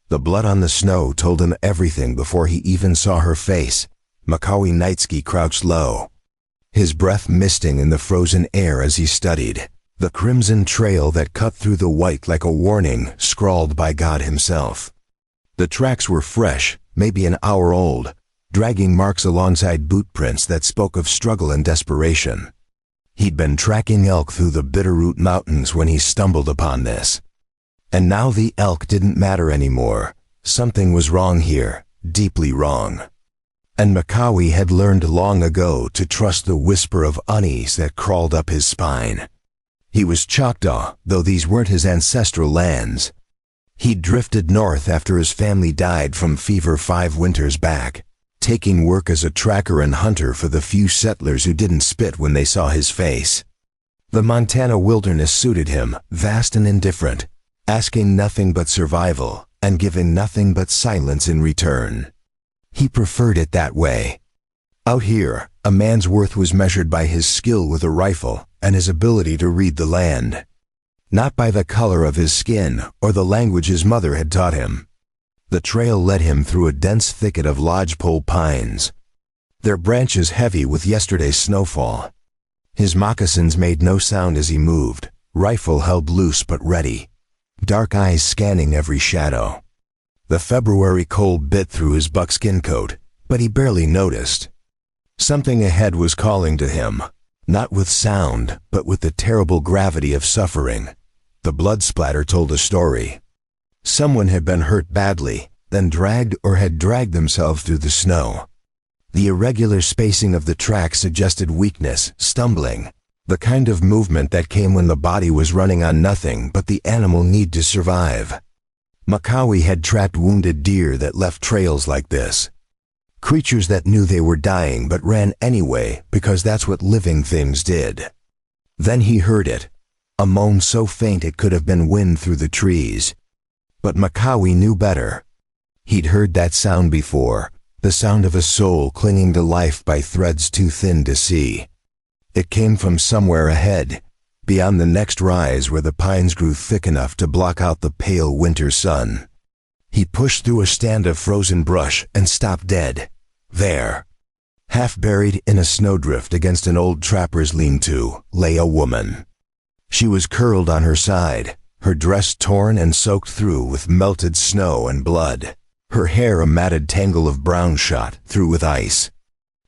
The blood on the snow told him everything before he even saw her face. Makawi Knightsky crouched low, his breath misting in the frozen air as he studied the crimson trail that cut through the white like a warning scrawled by God himself. The tracks were fresh, maybe an hour old, dragging marks alongside boot prints that spoke of struggle and desperation. He'd been tracking elk through the Bitterroot Mountains when he stumbled upon this. And now the elk didn't matter anymore. Something was wrong here, deeply wrong. And Makawi had learned long ago to trust the whisper of unease that crawled up his spine. He was Choctaw, though these weren't his ancestral lands. He'd drifted north after his family died from fever 5 winters back, taking work as a tracker and hunter for the few settlers who didn't spit when they saw his face. The Montana wilderness suited him, vast and indifferent, asking nothing but survival and giving nothing but silence in return. He preferred it that way. Out here, a man's worth was measured by his skill with a rifle and his ability to read the land, not by the color of his skin or the language his mother had taught him. The trail led him through a dense thicket of lodgepole pines, their branches heavy with yesterday's snowfall. His moccasins made no sound as he moved, rifle held loose but ready, dark eyes scanning every shadow. The February cold bit through his buckskin coat, but he barely noticed. Something ahead was calling to him, not with sound, but with the terrible gravity of suffering. The blood splatter told a story. Someone had been hurt badly, then dragged or had dragged themselves through the snow. The irregular spacing of the tracks suggested weakness, stumbling, the kind of movement that came when the body was running on nothing but the animal need to survive. Makawi had tracked wounded deer that left trails like this. Creatures that knew they were dying but ran anyway because that's what living things did. Then he heard it, a moan so faint it could have been wind through the trees. But Makawi knew better. He'd heard that sound before, the sound of a soul clinging to life by threads too thin to see. It came from somewhere ahead, beyond the next rise where the pines grew thick enough to block out the pale winter sun. He pushed through a stand of frozen brush and stopped dead. There, half buried in a snowdrift against an old trapper's lean-to, lay a woman. She was curled on her side, her dress torn and soaked through with melted snow and blood, her hair a matted tangle of brown shot through with ice.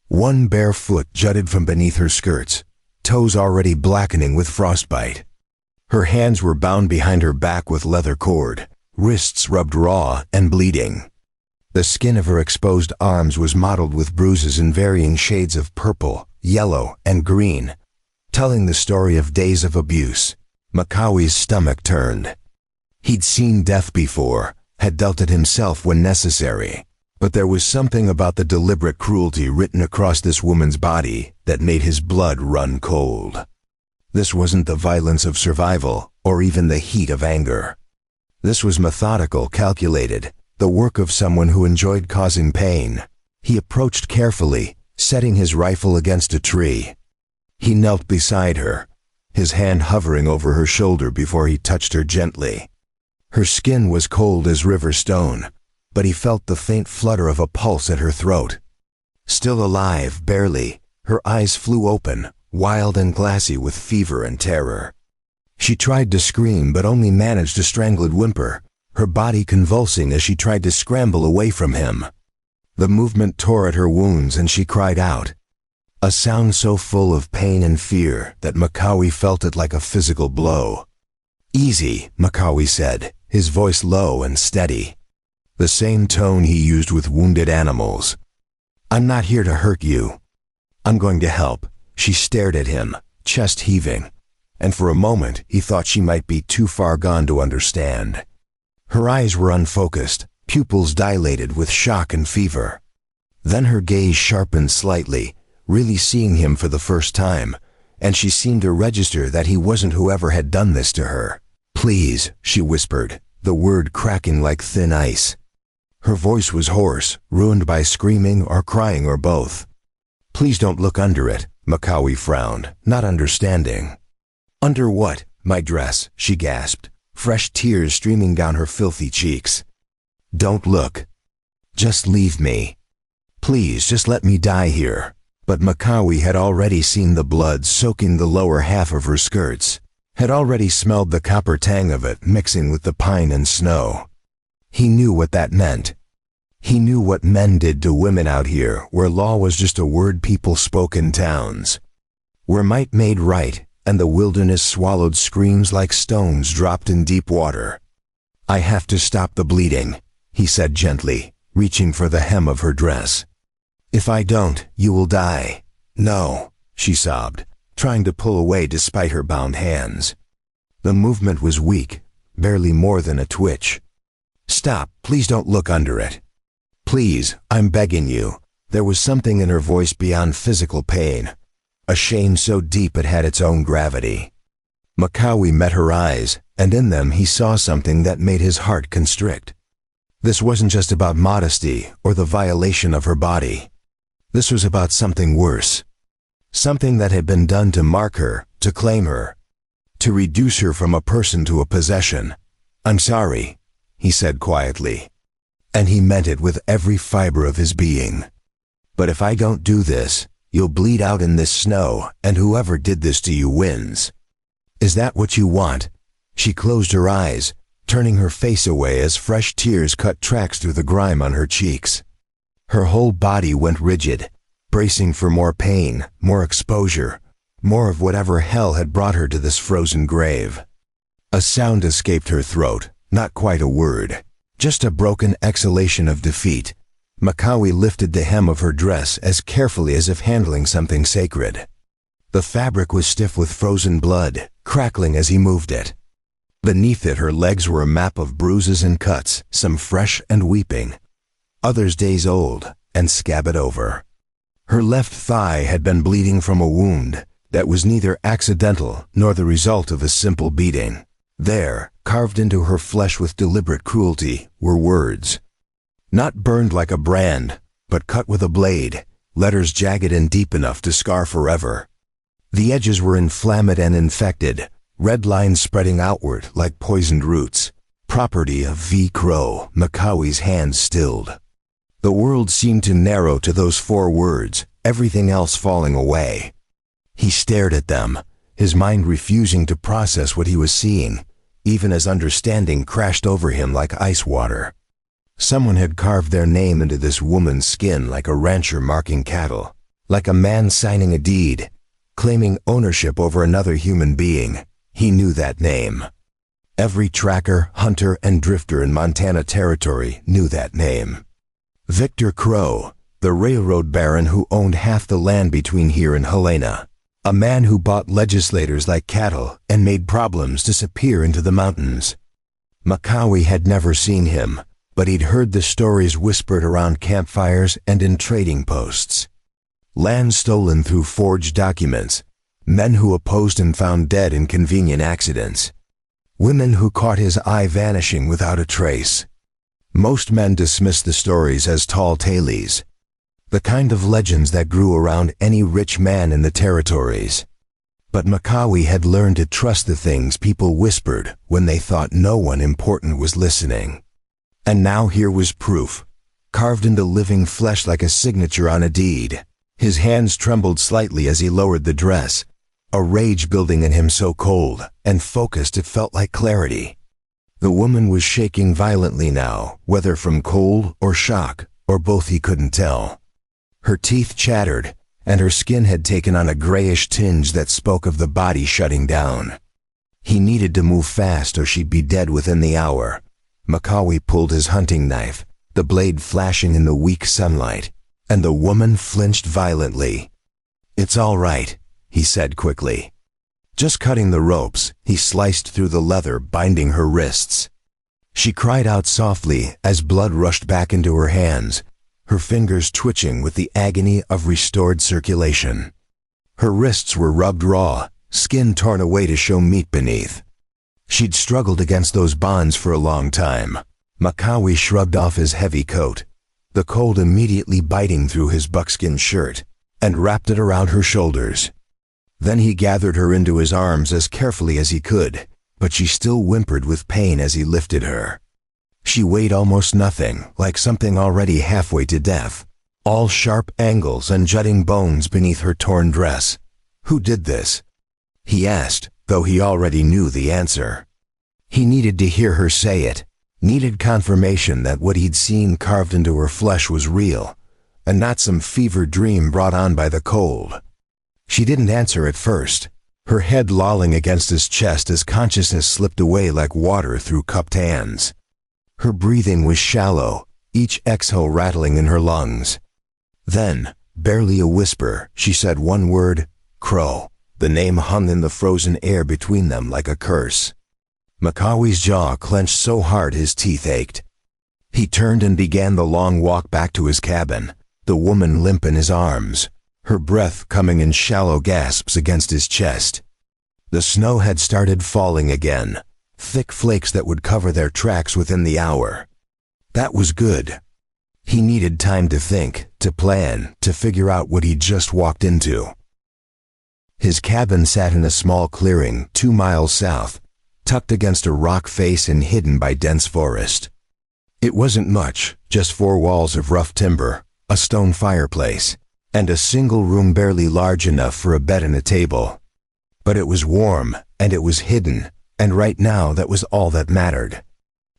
One bare foot jutted from beneath her skirts, toes already blackening with frostbite. Her hands were bound behind her back with leather cord, wrists rubbed raw and bleeding. The skin of her exposed arms was mottled with bruises in varying shades of purple, yellow, and green, telling the story of days of abuse. Makawi's stomach turned. He'd seen death before, had dealt it himself when necessary, but there was something about the deliberate cruelty written across this woman's body that made his blood run cold. This wasn't the violence of survival, or even the heat of anger. This was methodical, calculated, the work of someone who enjoyed causing pain. He approached carefully, setting his rifle against a tree. He knelt beside her, his hand hovering over her shoulder before he touched her gently. Her skin was cold as river stone, but he felt the faint flutter of a pulse at her throat. Still alive, barely, her eyes flew open, wild and glassy with fever and terror. She tried to scream but only managed a strangled whimper, her body convulsing as she tried to scramble away from him. The movement tore at her wounds and she cried out, a sound so full of pain and fear that Makawi felt it like a physical blow. Easy, Makawi said, his voice low and steady, the same tone he used with wounded animals. I'm not here to hurt you. I'm going to help. She stared at him, chest heaving, and for a moment he thought she might be too far gone to understand. Her eyes were unfocused, pupils dilated with shock and fever. Then her gaze sharpened slightly, really seeing him for the first time, and she seemed to register that he wasn't whoever had done this to her. Please, she whispered, the word cracking like thin ice. Her voice was hoarse, ruined by screaming or crying or both. Please don't look under it, Makawi frowned, not understanding. Under what? My dress, she gasped, fresh tears streaming down her filthy cheeks. Don't look. Just leave me. Please, just let me die here. But Makawi had already seen the blood soaking the lower half of her skirts, had already smelled the copper tang of it mixing with the pine and snow. He knew what that meant. He knew what men did to women out here, where law was just a word people spoke in towns, where might made right, and the wilderness swallowed screams like stones dropped in deep water. I have to stop the bleeding, he said gently, reaching for the hem of her dress. If I don't, you will die. No, she sobbed, trying to pull away despite her bound hands. The movement was weak, barely more than a twitch. Stop, please don't look under it. Please, I'm begging you. There was something in her voice beyond physical pain, a shame so deep it had its own gravity. Makawi met her eyes, and in them he saw something that made his heart constrict. This wasn't just about modesty or the violation of her body. This was about something worse. Something that had been done to mark her, to claim her, to reduce her from a person to a possession. I'm sorry, he said quietly. And he meant it with every fiber of his being. But if I don't do this, you'll bleed out in this snow, and whoever did this to you wins. Is that what you want? She closed her eyes, turning her face away as fresh tears cut tracks through the grime on her cheeks. Her whole body went rigid, bracing for more pain, more exposure, more of whatever hell had brought her to this frozen grave. A sound escaped her throat, not quite a word, just a broken exhalation of defeat. Makawi lifted the hem of her dress as carefully as if handling something sacred. The fabric was stiff with frozen blood, crackling as he moved it. Beneath it her legs were a map of bruises and cuts, some fresh and weeping, others days old and scabbed over. Her left thigh had been bleeding from a wound that was neither accidental nor the result of a simple beating. There, carved into her flesh with deliberate cruelty, were words. Not burned like a brand, but cut with a blade, letters jagged and deep enough to scar forever. The edges were inflamed and infected, red lines spreading outward like poisoned roots. Property of V. Crow. Makawi's hands stilled. The world seemed to narrow to those 4 words, everything else falling away. He stared at them, his mind refusing to process what he was seeing, even as understanding crashed over him like ice water. Someone had carved their name into this woman's skin like a rancher marking cattle, like a man signing a deed, claiming ownership over another human being. He knew that name. Every tracker, hunter, and drifter in Montana Territory knew that name. Victor Crow, the railroad baron who owned half the land between here and Helena. A man who bought legislators like cattle and made problems disappear into the mountains. Makawi had never seen him, but he'd heard the stories whispered around campfires and in trading posts. Land stolen through forged documents, men who opposed and found dead in convenient accidents, women who caught his eye vanishing without a trace. Most men dismissed the stories as tall tales, the kind of legends that grew around any rich man in the territories. But Makawi had learned to trust the things people whispered when they thought no one important was listening. And now here was proof, carved into living flesh like a signature on a deed. His hands trembled slightly as he lowered the dress, a rage building in him so cold and focused it felt like clarity. The woman was shaking violently now, whether from cold or shock, or both he couldn't tell. Her teeth chattered, and her skin had taken on a grayish tinge that spoke of the body shutting down. He needed to move fast or she'd be dead within the hour. Makawi pulled his hunting knife, the blade flashing in the weak sunlight, and the woman flinched violently. "It's all right," he said quickly. Just cutting the ropes, he sliced through the leather binding her wrists. She cried out softly as blood rushed back into her hands, her fingers twitching with the agony of restored circulation. Her wrists were rubbed raw, skin torn away to show meat beneath. She'd struggled against those bonds for a long time. Makawi shrugged off his heavy coat, the cold immediately biting through his buckskin shirt, and wrapped it around her shoulders. Then he gathered her into his arms as carefully as he could, but she still whimpered with pain as he lifted her. She weighed almost nothing, like something already halfway to death. All sharp angles and jutting bones beneath her torn dress. Who did this? He asked, though he already knew the answer. He needed to hear her say it, needed confirmation that what he'd seen carved into her flesh was real, and not some fevered dream brought on by the cold. She didn't answer at first, her head lolling against his chest as consciousness slipped away like water through cupped hands. Her breathing was shallow, each exhale rattling in her lungs. Then, barely a whisper, she said one word, "Crow." The name hung in the frozen air between them like a curse. Makawi's jaw clenched so hard his teeth ached. He turned and began the long walk back to his cabin, the woman limp in his arms, her breath coming in shallow gasps against his chest. The snow had started falling again, thick flakes that would cover their tracks within the hour. That was good. He needed time to think, to plan, to figure out what he'd just walked into. His cabin sat in a small clearing 2 miles south, tucked against a rock face and hidden by dense forest. It wasn't much, just 4 walls of rough timber, a stone fireplace, and a single room barely large enough for a bed and a table. But it was warm, and it was hidden, and right now that was all that mattered.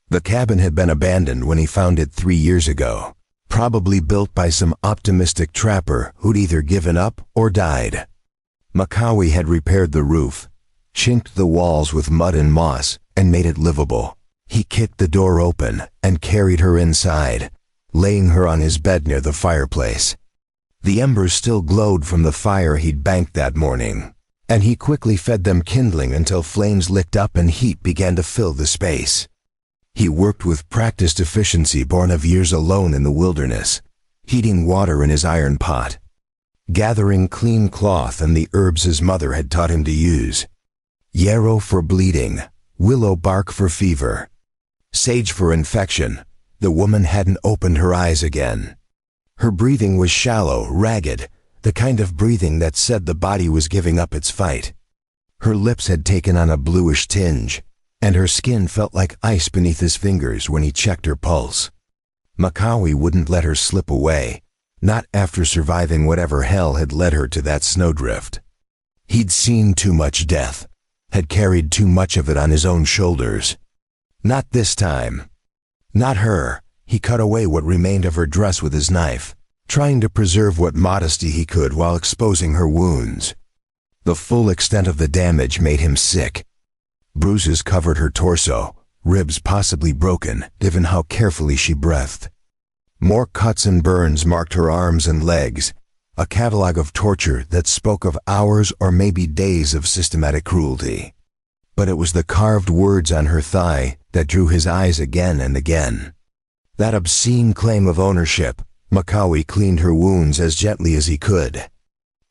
The cabin had been abandoned when he found it 3 years ago, probably built by some optimistic trapper who'd either given up or died. Makawi had repaired the roof, chinked the walls with mud and moss, and made it livable. He kicked the door open and carried her inside, laying her on his bed near the fireplace. The embers still glowed from the fire he'd banked that morning, and he quickly fed them kindling until flames licked up and heat began to fill the space. He worked with practiced efficiency born of years alone in the wilderness, heating water in his iron pot, gathering clean cloth and the herbs his mother had taught him to use. Yarrow for bleeding, willow bark for fever, sage for infection. The woman hadn't opened her eyes again. Her breathing was shallow, ragged, the kind of breathing that said the body was giving up its fight. Her lips had taken on a bluish tinge, and her skin felt like ice beneath his fingers when he checked her pulse. Makawi wouldn't let her slip away, not after surviving whatever hell had led her to that snowdrift. He'd seen too much death, had carried too much of it on his own shoulders. Not this time. Not her. He cut away what remained of her dress with his knife, trying to preserve what modesty he could while exposing her wounds. The full extent of the damage made him sick. Bruises covered her torso, ribs possibly broken, given how carefully she breathed. More cuts and burns marked her arms and legs, a catalog of torture that spoke of hours or maybe days of systematic cruelty. But it was the carved words on her thigh that drew his eyes again and again. That obscene claim of ownership. Makawi cleaned her wounds as gently as he could,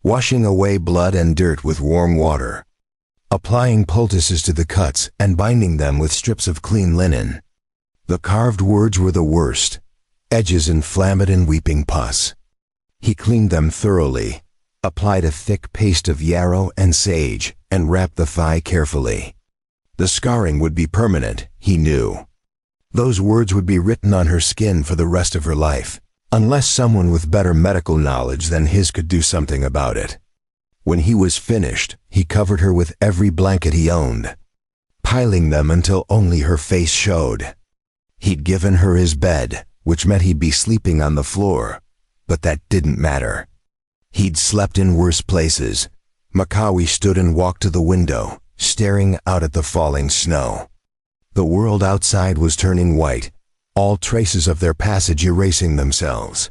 washing away blood and dirt with warm water, applying poultices to the cuts and binding them with strips of clean linen. The carved words were the worst, edges inflamed and weeping pus. He cleaned them thoroughly, applied a thick paste of yarrow and sage, and wrapped the thigh carefully. The scarring would be permanent, he knew. Those words would be written on her skin for the rest of her life, unless someone with better medical knowledge than his could do something about it. When he was finished, he covered her with every blanket he owned, piling them until only her face showed. He'd given her his bed, which meant he'd be sleeping on the floor, but that didn't matter. He'd slept in worse places. Makawi stood and walked to the window, staring out at the falling snow. The world outside was turning white, all traces of their passage erasing themselves.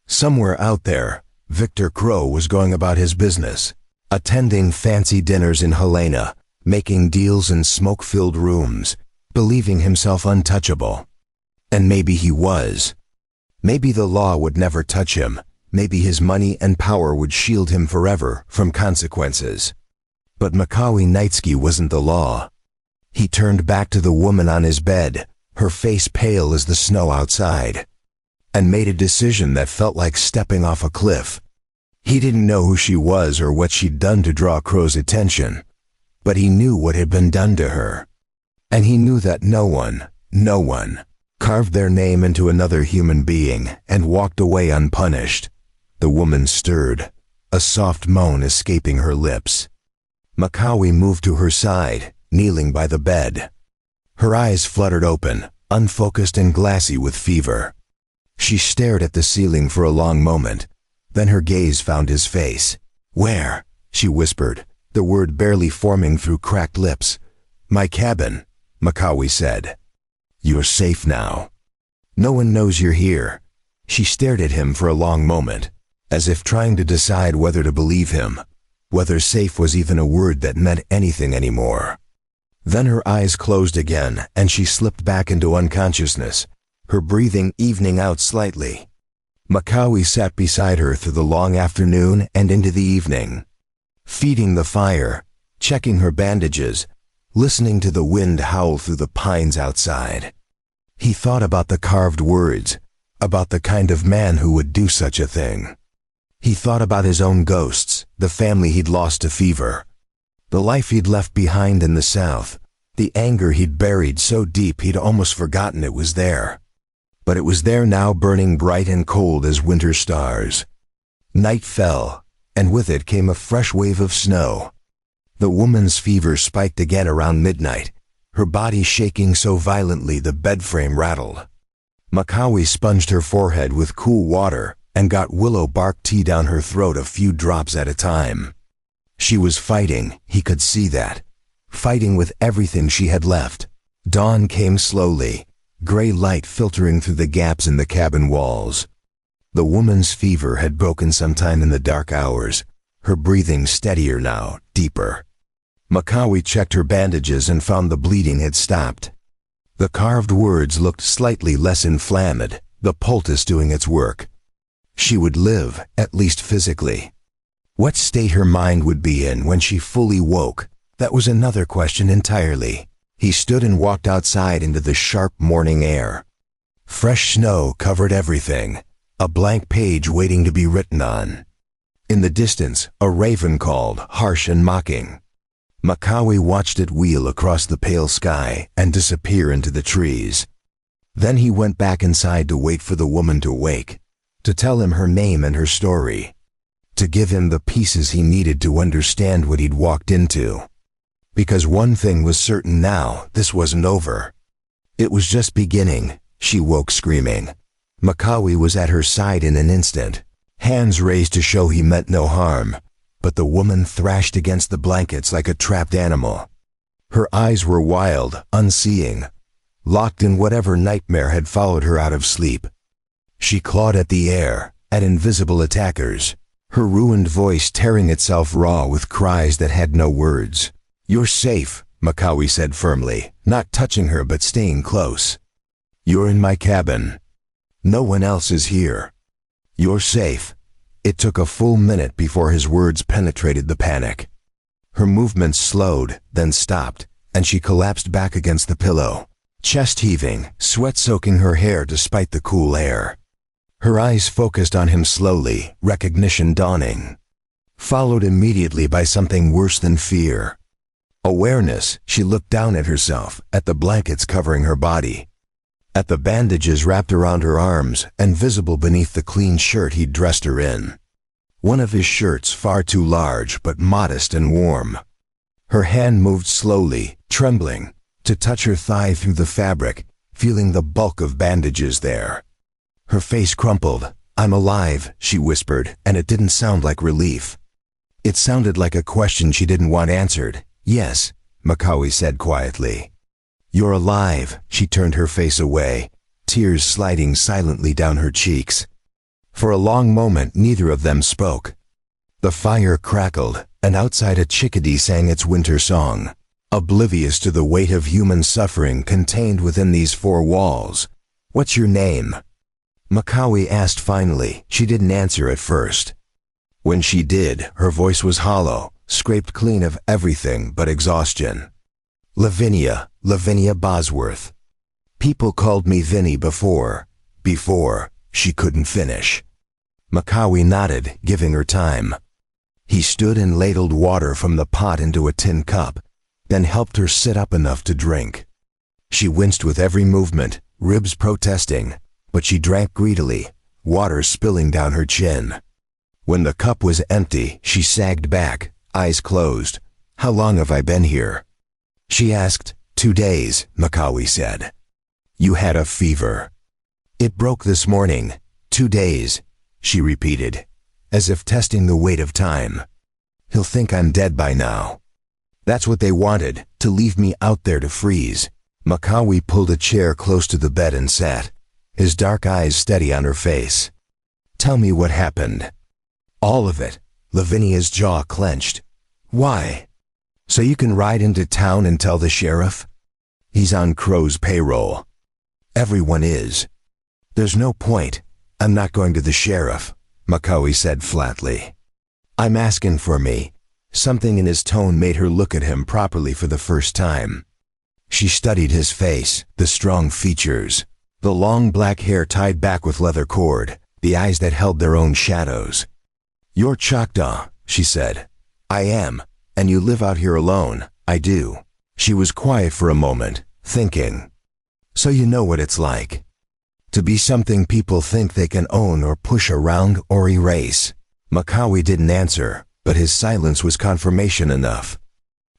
Somewhere out there, Victor Crow was going about his business, attending fancy dinners in Helena, making deals in smoke-filled rooms, believing himself untouchable. And maybe he was. Maybe the law would never touch him. Maybe his money and power would shield him forever from consequences. But Makawi Knightsky wasn't the law. He turned back to the woman on his bed, her face pale as the snow outside, and made a decision that felt like stepping off a cliff. He didn't know who she was or what she'd done to draw Crow's attention, but he knew what had been done to her. And he knew that no one carved their name into another human being, and walked away unpunished. The woman stirred, a soft moan escaping her lips. Makawi moved to her side, kneeling by the bed. Her eyes fluttered open, unfocused and glassy with fever. She stared at the ceiling for a long moment. Then her gaze found his face. "Where?" she whispered, the word barely forming through cracked lips. "My cabin," Makawi said. "You're safe now. No one knows you're here." She stared at him for a long moment, as if trying to decide whether to believe him, whether safe was even a word that meant anything anymore. Then her eyes closed again, and she slipped back into unconsciousness, her breathing evening out slightly. Makawi sat beside her through the long afternoon and into the evening, feeding the fire, checking her bandages, listening to the wind howl through the pines outside. He thought about the carved words, about the kind of man who would do such a thing. He thought about his own ghosts, the family he'd lost to fever, the life he'd left behind in the South, the anger he'd buried so deep he'd almost forgotten it was there. But it was there now, burning bright and cold as winter stars. Night fell, and with it came a fresh wave of snow. The woman's fever spiked again around midnight, her body shaking so violently the bedframe rattled. Makawi sponged her forehead with cool water and got willow bark tea down her throat a few drops at a time. She was fighting, he could see that. Fighting with everything she had left. Dawn came slowly, gray light filtering through the gaps in the cabin walls. The woman's fever had broken sometime in the dark hours, her breathing steadier now, deeper. Makawi checked her bandages and found the bleeding had stopped. The carved words looked slightly less inflamed, the poultice doing its work. She would live, at least physically. What state her mind would be in when she fully woke, that was another question entirely. He stood and walked outside into the sharp morning air. Fresh snow covered everything, a blank page waiting to be written on. In the distance, a raven called, harsh and mocking. Makawi watched it wheel across the pale sky and disappear into the trees. Then he went back inside to wait for the woman to wake, to tell him her name and her story, to give him the pieces he needed to understand what he'd walked into. Because one thing was certain now, this wasn't over. It was just beginning. She woke screaming. Makawi was at her side in an instant, hands raised to show he meant no harm, but the woman thrashed against the blankets like a trapped animal. Her eyes were wild, unseeing, locked in whatever nightmare had followed her out of sleep. She clawed at the air, at invisible attackers, her ruined voice tearing itself raw with cries that had no words. "You're safe," Makawi said firmly, not touching her but staying close. "You're in my cabin. No one else is here. You're safe." It took a full minute before his words penetrated the panic. Her movements slowed, then stopped, and she collapsed back against the pillow, chest heaving, sweat soaking her hair despite the cool air. Her eyes focused on him slowly, recognition dawning, followed immediately by something worse than fear. Awareness. She looked down at herself, at the blankets covering her body, at the bandages wrapped around her arms and visible beneath the clean shirt he'd dressed her in. One of his shirts far too large but modest and warm. Her hand moved slowly, trembling, to touch her thigh through the fabric, feeling the bulk of bandages there. Her face crumpled. "I'm alive," she whispered, and it didn't sound like relief. It sounded like a question she didn't want answered. "Yes," Makawi said quietly. "You're alive." She turned her face away, tears sliding silently down her cheeks. For a long moment neither of them spoke. The fire crackled, and outside a chickadee sang its winter song, oblivious to the weight of human suffering contained within these four walls. "What's your name?" Makawi asked finally. She didn't answer at first. When she did, her voice was hollow, scraped clean of everything but exhaustion. Lavinia Bosworth. People called me Vinny before. She couldn't finish. Makawi nodded, giving her time. He stood and ladled water from the pot into a tin cup, then helped her sit up enough to drink. She winced with every movement, ribs protesting, but she drank greedily, water spilling down her chin. When the cup was empty, she sagged back, eyes closed. "How long have I been here?" she asked. "2 days," Makawi said. "You had a fever." "It broke this morning." "2 days," she repeated, as if testing the weight of time. "He'll think I'm dead by now." That's what they wanted, to leave me out there to freeze. Makawi pulled a chair close to the bed and sat, his dark eyes steady on her face. "Tell me what happened." "All of it." Lavinia's jaw clenched. "Why?" "So you can ride into town and tell the sheriff?" "He's on Crow's payroll." "Everyone is." "There's no point. I'm not going to the sheriff," Makawi said flatly. "I'm asking for me." Something in his tone made her look at him properly for the first time. She studied his face, the strong features, the long black hair tied back with leather cord, the eyes that held their own shadows. "You're Choctaw," she said. "I am. And you live out here alone." "I do." She was quiet for a moment, thinking. "So you know what it's like to be something people think they can own or push around or erase." Makawi didn't answer, but his silence was confirmation enough.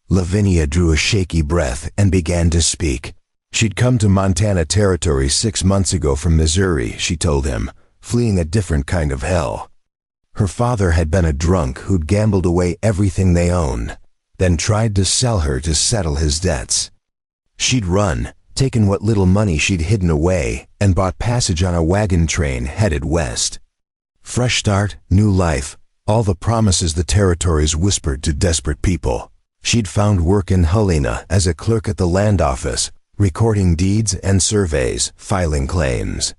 Lavinia drew a shaky breath and began to speak. She'd come to Montana Territory 6 months ago from Missouri, she told him, fleeing a different kind of hell. Her father had been a drunk who'd gambled away everything they owned, then tried to sell her to settle his debts. She'd run, taken what little money she'd hidden away, and bought passage on a wagon train headed west. Fresh start, new life, all the promises the territories whispered to desperate people. She'd found work in Helena as a clerk at the land office, recording deeds and surveys, filing claims.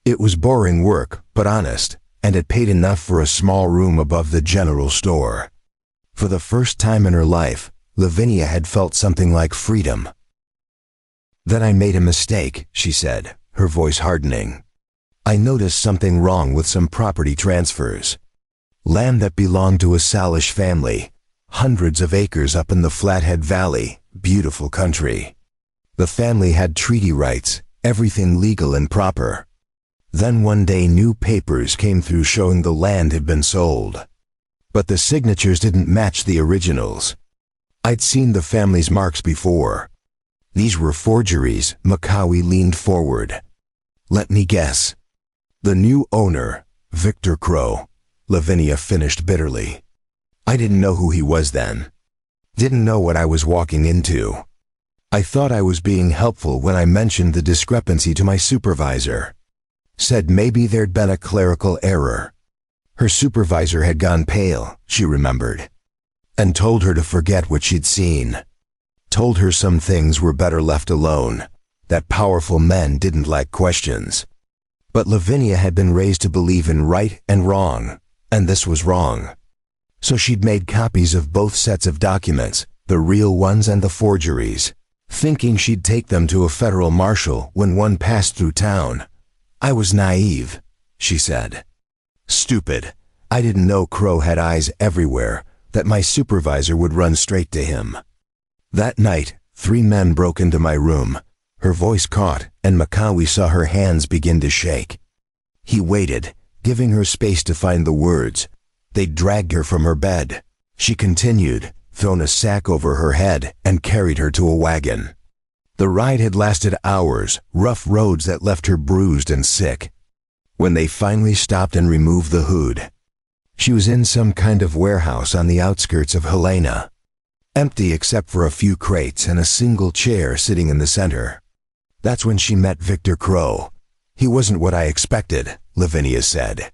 It was boring work, but honest, and it paid enough for a small room above the general store. For the first time in her life, Lavinia had felt something like freedom. "Then I made a mistake," she said, her voice hardening. "I noticed something wrong with some property transfers. Land that belonged to a Salish family, hundreds of acres up in the Flathead Valley, beautiful country. The family had treaty rights, everything legal and proper. Then one day new papers came through showing the land had been sold. But the signatures didn't match the originals. I'd seen the family's marks before. These were forgeries." Makawi leaned forward. "Let me guess. The new owner, Victor Crow," Lavinia finished bitterly. "I didn't know who he was then. Didn't know what I was walking into. I thought I was being helpful when I mentioned the discrepancy to my supervisor. Said maybe there'd been a clerical error." Her supervisor had gone pale, she remembered, and told her to forget what she'd seen. Told her some things were better left alone, that powerful men didn't like questions. But Lavinia had been raised to believe in right and wrong, and this was wrong. So she'd made copies of both sets of documents, the real ones and the forgeries, thinking she'd take them to a federal marshal when one passed through town. "I was naive," she said. "Stupid. I didn't know Crow had eyes everywhere, that my supervisor would run straight to him." That night, 3 men broke into my room. Her voice caught, and Makawi saw her hands begin to shake. He waited, giving her space to find the words. They dragged her from her bed. She continued, thrown a sack over her head, and carried her to a wagon. The ride had lasted hours, rough roads that left her bruised and sick. When they finally stopped and removed the hood, she was in some kind of warehouse on the outskirts of Helena, empty except for a few crates and a single chair sitting in the center. That's when she met Victor Crow. "He wasn't what I expected," Lavinia said,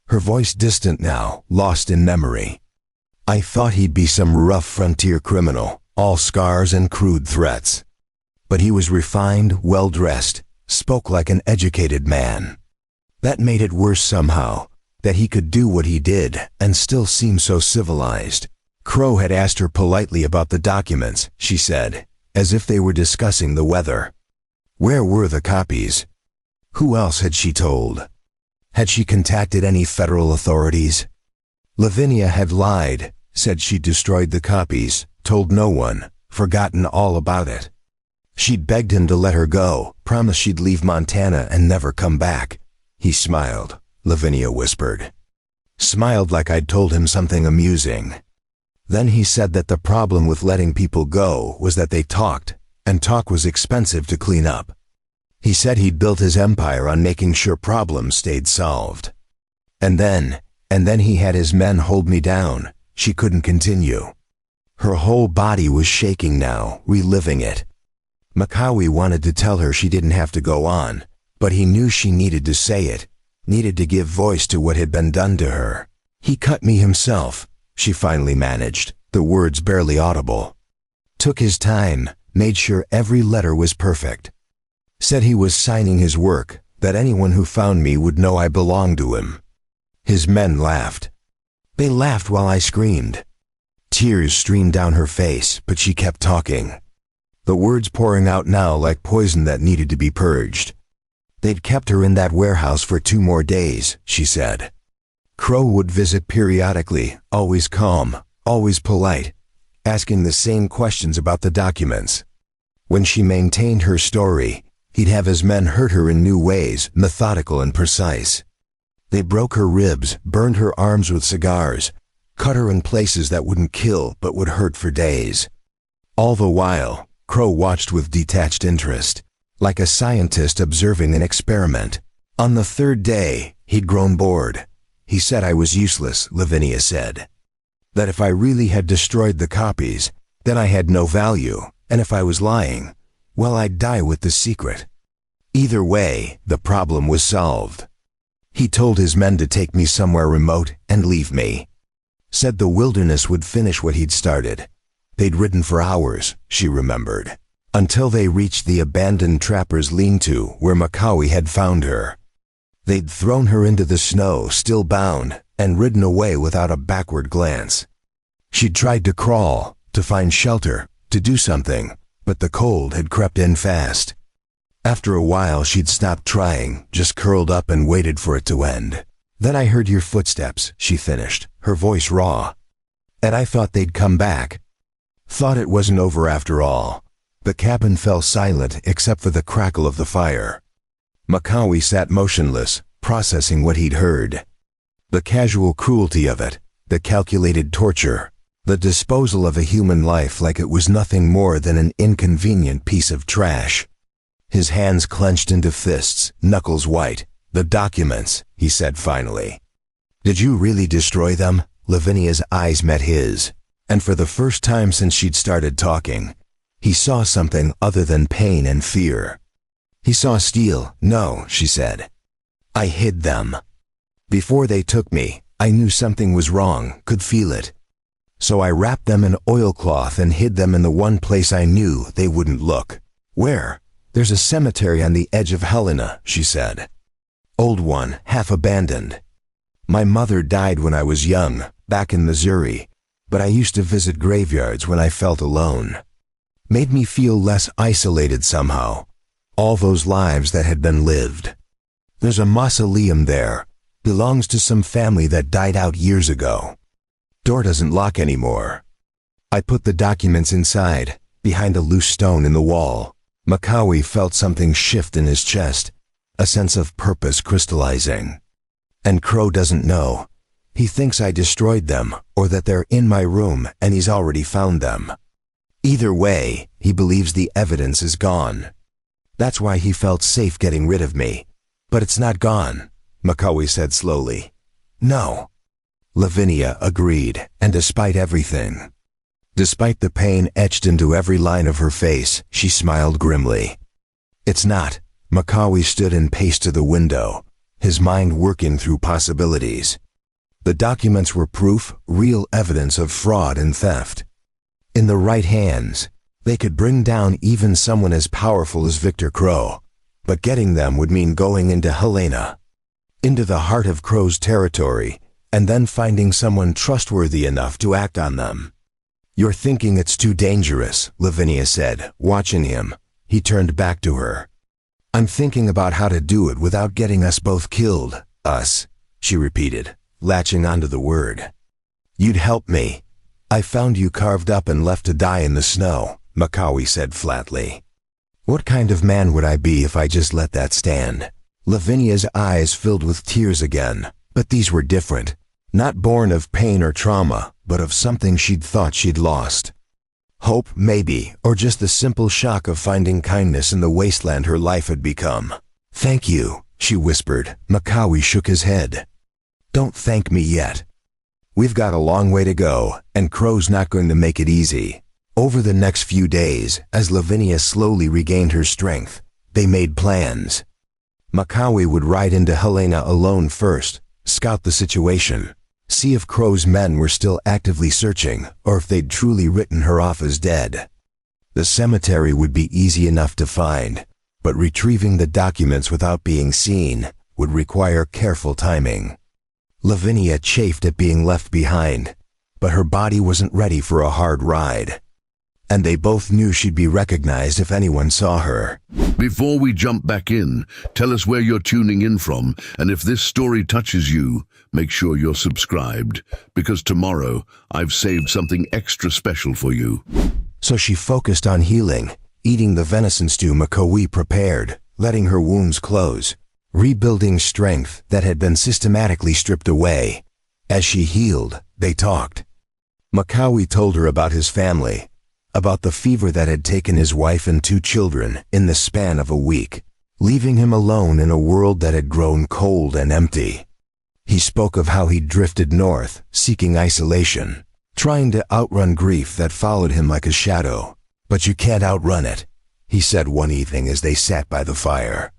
her voice distant now, lost in memory. "I thought he'd be some rough frontier criminal, all scars and crude threats. But he was refined, well-dressed, spoke like an educated man. That made it worse somehow, that he could do what he did and still seem so civilized." Crow had asked her politely about the documents, she said, as if they were discussing the weather. Where were the copies? Who else had she told? Had she contacted any federal authorities? Lavinia had lied, said she'd destroyed the copies, told no one, forgotten all about it. She'd begged him to let her go, promised she'd leave Montana and never come back. He smiled, Lavinia whispered. Smiled like I'd told him something amusing. Then he said that the problem with letting people go was that they talked, and talk was expensive to clean up. He said he'd built his empire on making sure problems stayed solved. And then he had his men hold me down. She couldn't continue. Her whole body was shaking now, reliving it. Macawi wanted to tell her she didn't have to go on, but he knew she needed to say it, needed to give voice to what had been done to her. He cut me himself, she finally managed, the words barely audible. Took his time, made sure every letter was perfect. Said he was signing his work, that anyone who found me would know I belonged to him. His men laughed. They laughed while I screamed. Tears streamed down her face, but she kept talking. The words pouring out now like poison that needed to be purged. They'd kept her in that warehouse for 2 more days, she said. Crow would visit periodically, always calm, always polite, asking the same questions about the documents. When she maintained her story, he'd have his men hurt her in new ways, methodical and precise. They broke her ribs, burned her arms with cigars, cut her in places that wouldn't kill but would hurt for days. All the while, Crow watched with detached interest, like a scientist observing an experiment. On the 3rd day, he'd grown bored. He said I was useless, Lavinia said. That if I really had destroyed the copies, then I had no value, and if I was lying, well, I'd die with the secret. Either way, the problem was solved. He told his men to take me somewhere remote and leave me. Said the wilderness would finish what he'd started. They'd ridden for hours, she remembered, until they reached the abandoned trapper's lean-to where Macawi had found her. They'd thrown her into the snow, still bound, and ridden away without a backward glance. She'd tried to crawl, to find shelter, to do something, but the cold had crept in fast. After a while she'd stopped trying, just curled up and waited for it to end. Then I heard your footsteps, she finished, her voice raw. And I thought they'd come back. Thought it wasn't over after all. The cabin fell silent except for the crackle of the fire. Macawi sat motionless, processing what he'd heard. The casual cruelty of it, the calculated torture, the disposal of a human life like it was nothing more than an inconvenient piece of trash. His hands clenched into fists, knuckles white. The documents, he said finally. Did you really destroy them? Lavinia's eyes met his, and for the first time since she'd started talking, he saw something other than pain and fear. He saw steel. No, she said. I hid them. Before they took me, I knew something was wrong, could feel it. So I wrapped them in oilcloth and hid them in the one place I knew they wouldn't look. Where? There's a cemetery on the edge of Helena, she said. Old one, half abandoned. My mother died when I was young, back in Missouri, but I used to visit graveyards when I felt alone. Made me feel less isolated somehow. All those lives that had been lived. There's a mausoleum there. Belongs to some family that died out years ago. Door doesn't lock anymore. I put the documents inside, behind a loose stone in the wall. Macawi felt something shift in his chest, a sense of purpose crystallizing. And Crow doesn't know. He thinks I destroyed them, or that they're in my room and he's already found them. Either way, he believes the evidence is gone. That's why he felt safe getting rid of me. But it's not gone, Macawi said slowly. No. Lavinia agreed, and despite everything, despite the pain etched into every line of her face, she smiled grimly. It's not. Macawi stood and paced to the window, his mind working through possibilities. The documents were proof, real evidence of fraud and theft. In the right hands, they could bring down even someone as powerful as Victor Crow, but getting them would mean going into Helena, into the heart of Crow's territory, and then finding someone trustworthy enough to act on them. You're thinking it's too dangerous, Lavinia said, watching him. He turned back to her. I'm thinking about how to do it without getting us both killed. Us, she repeated, latching onto the word. You'd help me. I found you carved up and left to die in the snow, Macawi said flatly. What kind of man would I be if I just let that stand? Lavinia's eyes filled with tears again, but these were different. Not born of pain or trauma, but of something she'd thought she'd lost. Hope, maybe, or just the simple shock of finding kindness in the wasteland her life had become. "Thank you," she whispered. Makawi shook his head. "Don't thank me yet. We've got a long way to go, and Crow's not going to make it easy." Over the next few days, as Lavinia slowly regained her strength, they made plans. Makawi would ride into Helena alone first, scout the situation, see if Crow's men were still actively searching or if they'd truly written her off as dead. The cemetery would be easy enough to find, but retrieving the documents without being seen would require careful timing. Lavinia chafed at being left behind, but her body wasn't ready for a hard ride. And they both knew she'd be recognized if anyone saw her. Before we jump back in, tell us where you're tuning in from, and if this story touches you, make sure you're subscribed, because tomorrow I've saved something extra special for you. So she focused on healing, eating the venison stew Makawi prepared, letting her wounds close, rebuilding strength that had been systematically stripped away. As she healed, they talked. Makawi told her about his family, about the fever that had taken his wife and 2 children in the span of a week, leaving him alone in a world that had grown cold and empty. He spoke of how he'd drifted north, seeking isolation, trying to outrun grief that followed him like a shadow. "But you can't outrun it," he said one evening as they sat by the fire.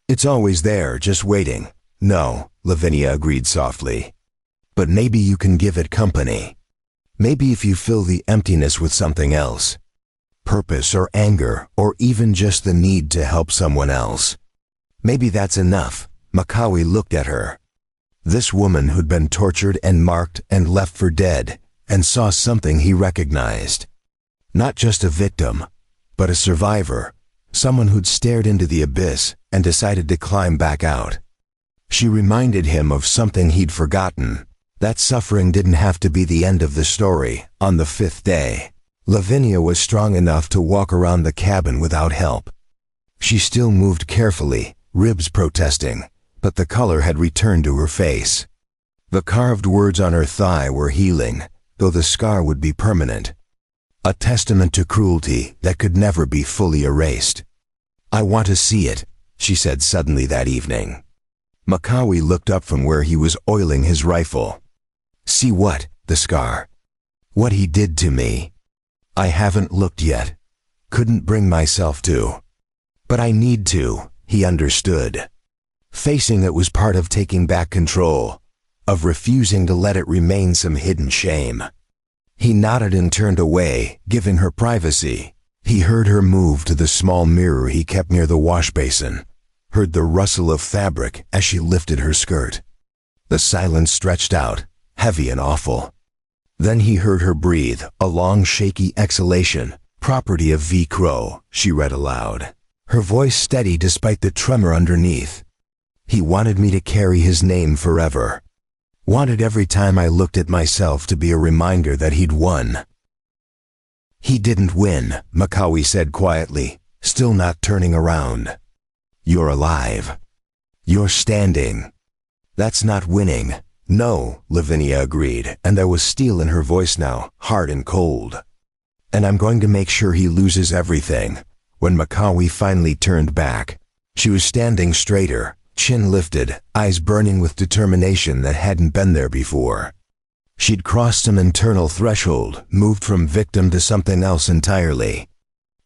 "It's always there, just waiting." "No," Lavinia agreed softly. "But maybe you can give it company. Maybe if you fill the emptiness with something else. Purpose or anger, or even just the need to help someone else. Maybe that's enough." Makawi looked at her. This woman who'd been tortured and marked and left for dead, and saw something he recognized. Not just a victim, but a survivor, someone who'd stared into the abyss and decided to climb back out. She reminded him of something he'd forgotten. That suffering didn't have to be the end of the story. On the 5th day, Lavinia was strong enough to walk around the cabin without help. She still moved carefully, ribs protesting, but the color had returned to her face. The carved words on her thigh were healing, though the scar would be permanent. A testament to cruelty that could never be fully erased. "I want to see it," she said suddenly that evening. Makawi looked up from where he was oiling his rifle. "See what?" "The scar. What he did to me." "I haven't looked yet. Couldn't bring myself to. But I need to," he understood. Facing it was part of taking back control, of refusing to let it remain some hidden shame. He nodded and turned away, giving her privacy. He heard her move to the small mirror he kept near the wash basin, heard the rustle of fabric as she lifted her skirt. The silence stretched out, heavy and awful. Then he heard her breathe, a long shaky exhalation. "Property of V. Crow," she read aloud, her voice steady despite the tremor underneath. "He wanted me to carry his name forever. Wanted every time I looked at myself to be a reminder that he'd won." "He didn't win," Makawi said quietly, still not turning around. "You're alive. You're standing. That's not winning." "No," Lavinia agreed, and there was steel in her voice now, hard and cold. "And I'm going to make sure he loses everything." When Makawi finally turned back, she was standing straighter, chin lifted, eyes burning with determination that hadn't been there before. She'd crossed some internal threshold, moved from victim to something else entirely.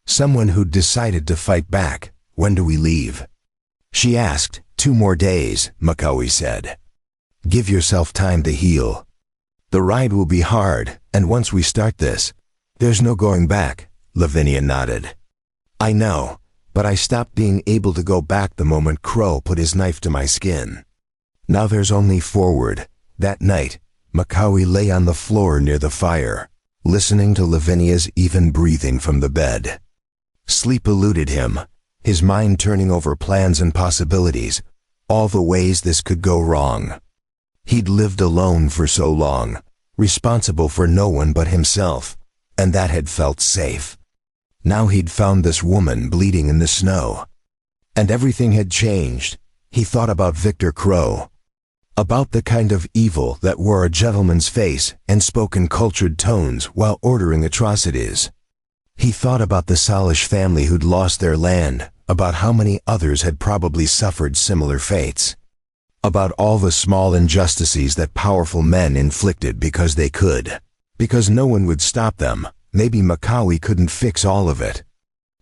Someone who'd decided to fight back. "When do we leave?" she asked. "2 more days," Makawi said. "Give yourself time to heal. The ride will be hard, and once we start this, there's no going back." Lavinia nodded. "I know, but I stopped being able to go back the moment Crow put his knife to my skin. Now there's only forward." That night, Makawi lay on the floor near the fire, listening to Lavinia's even breathing from the bed. Sleep eluded him, his mind turning over plans and possibilities, all the ways this could go wrong. He'd lived alone for so long, responsible for no one but himself, and that had felt safe. Now he'd found this woman bleeding in the snow. And everything had changed. He thought about Victor Crow. About the kind of evil that wore a gentleman's face and spoke in cultured tones while ordering atrocities. He thought about the Salish family who'd lost their land, about how many others had probably suffered similar fates. About all the small injustices that powerful men inflicted because they could. Because no one would stop them. Maybe Makawi couldn't fix all of it.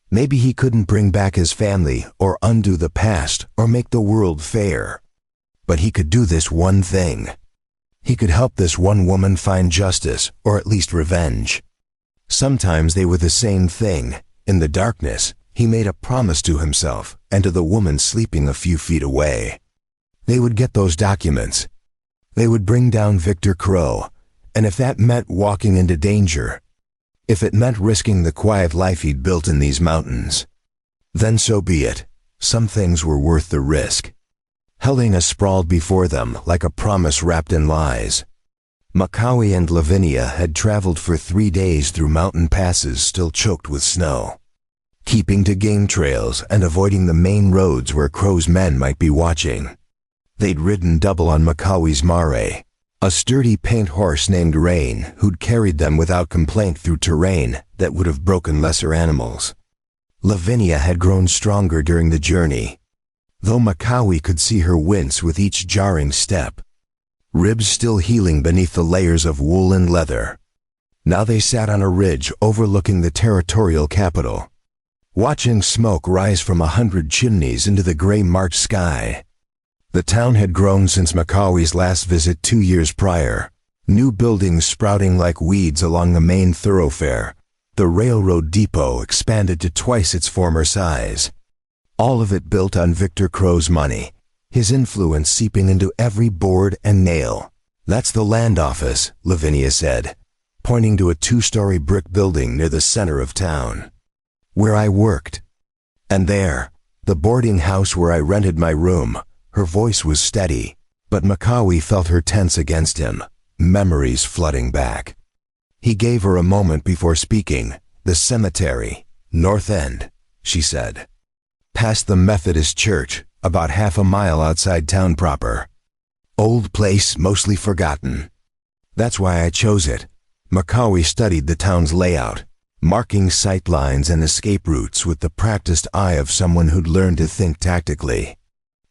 Maybe he couldn't bring back his family or undo the past or make the world fair. But he could do this one thing. He could help this one woman find justice, or at least revenge. Sometimes they were the same thing. In the darkness, he made a promise to himself and to the woman sleeping a few feet away. They would get those documents. They would bring down Victor Crow, and if that meant walking into danger, if it meant risking the quiet life he'd built in these mountains, then so be it. Some things were worth the risk. Helena sprawled before them like a promise wrapped in lies. Makawi and Lavinia had traveled for 3 days through mountain passes still choked with snow, keeping to game trails and avoiding the main roads where Crow's men might be watching. They'd ridden double on Makawi's mare, a sturdy paint horse named Rain who'd carried them without complaint through terrain that would have broken lesser animals. Lavinia had grown stronger during the journey, though Makawi could see her wince with each jarring step, ribs still healing beneath the layers of wool and leather. Now they sat on a ridge overlooking the territorial capital, watching smoke rise from 100 chimneys into the gray March sky. The town had grown since Makawi's last visit 2 years prior, new buildings sprouting like weeds along the main thoroughfare. The railroad depot expanded to twice its former size. All of it built on Victor Crow's money, his influence seeping into every board and nail. "That's the land office," Lavinia said, pointing to a 2-story brick building near the center of town. "Where I worked. And there, the boarding house where I rented my room." Her voice was steady, but Makawi felt her tense against him, memories flooding back. He gave her a moment before speaking. "The cemetery, North End," she said. "Past the Methodist church, about half a mile outside town proper. Old place, mostly forgotten. That's why I chose it." Makawi studied the town's layout, marking sight lines and escape routes with the practiced eye of someone who'd learned to think tactically.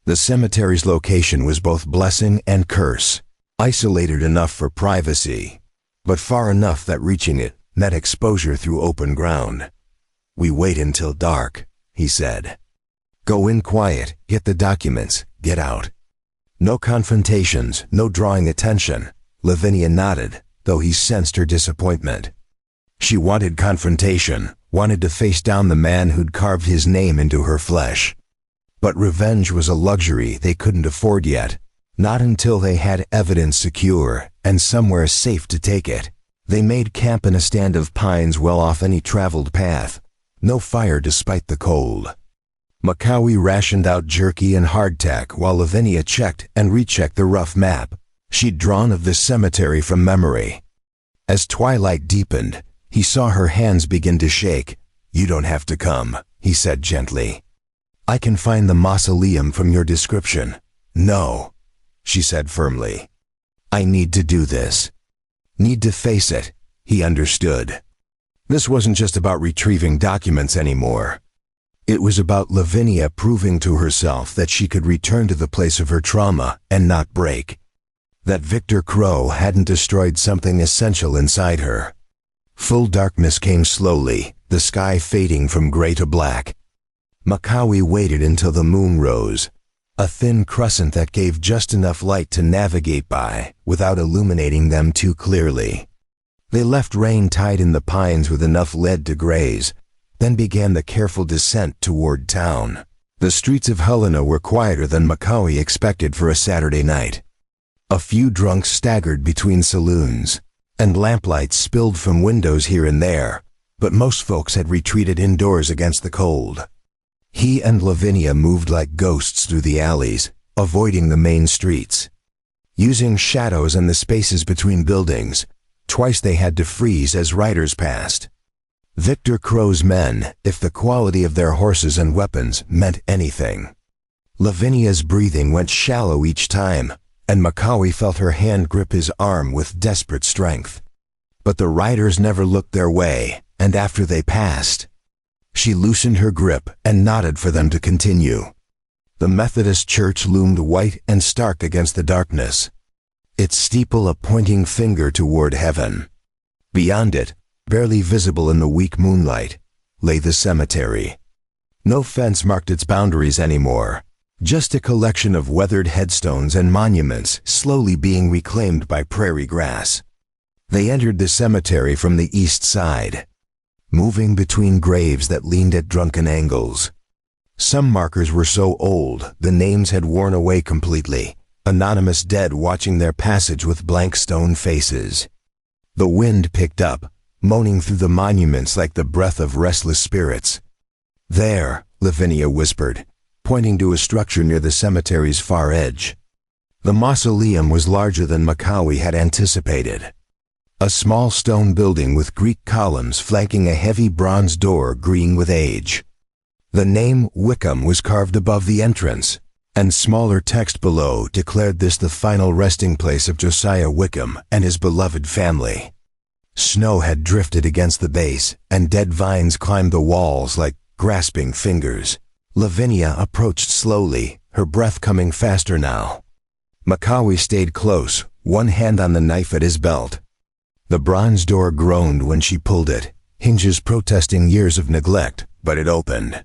The cemetery's location was both blessing and curse, isolated enough for privacy, but far enough that reaching it meant exposure through open ground. "We wait until dark," he said. "Go in quiet, get the documents, get out. No confrontations, no drawing attention." Lavinia nodded, though he sensed her disappointment. She wanted confrontation, wanted to face down the man who'd carved his name into her flesh. But revenge was a luxury they couldn't afford yet, not until they had evidence secure and somewhere safe to take it. They made camp in a stand of pines well off any traveled path. No fire despite the cold. Makawi rationed out jerky and hardtack while Lavinia checked and rechecked the rough map she'd drawn of the cemetery from memory. As twilight deepened, he saw her hands begin to shake. "You don't have to come," he said gently. "I can find the mausoleum from your description." "No," she said firmly. "I need to do this. Need to face it." He understood. This wasn't just about retrieving documents anymore. It was about Lavinia proving to herself that she could return to the place of her trauma and not break. That Victor Crow hadn't destroyed something essential inside her. Full darkness came slowly, the sky fading from gray to black. Makawi waited until the moon rose, a thin crescent that gave just enough light to navigate by without illuminating them too clearly. They left Rain tied in the pines with enough lead to graze, then began the careful descent toward town. The streets of Helena were quieter than Makawi expected for a Saturday night. A few drunks staggered between saloons, and lamplight spilled from windows here and there, but most folks had retreated indoors against the cold. He and Lavinia moved like ghosts through the alleys, avoiding the main streets. Using shadows and the spaces between buildings, twice they had to freeze as riders passed. Victor Crow's men, if the quality of their horses and weapons meant anything. Lavinia's breathing went shallow each time, and Macaulay felt her hand grip his arm with desperate strength. But the riders never looked their way, and after they passed, she loosened her grip and nodded for them to continue. The Methodist church loomed white and stark against the darkness, its steeple a pointing finger toward heaven. Beyond it, barely visible in the weak moonlight, lay the cemetery. No fence marked its boundaries anymore, just a collection of weathered headstones and monuments slowly being reclaimed by prairie grass. They entered the cemetery from the east side, moving between graves that leaned at drunken angles. Some markers were so old the names had worn away completely, anonymous dead watching their passage with blank stone faces. The wind picked up, moaning through the monuments like the breath of restless spirits. "There," Lavinia whispered, pointing to a structure near the cemetery's far edge. The mausoleum was larger than Macaulay had anticipated. A small stone building with Greek columns flanking a heavy bronze door green with age. The name Wickham was carved above the entrance, and smaller text below declared this the final resting place of Josiah Wickham and his beloved family. Snow had drifted against the base, and dead vines climbed the walls like grasping fingers. Lavinia approached slowly, her breath coming faster now. Macaulay stayed close, one hand on the knife at his belt. The bronze door groaned when she pulled it, hinges protesting years of neglect, but it opened.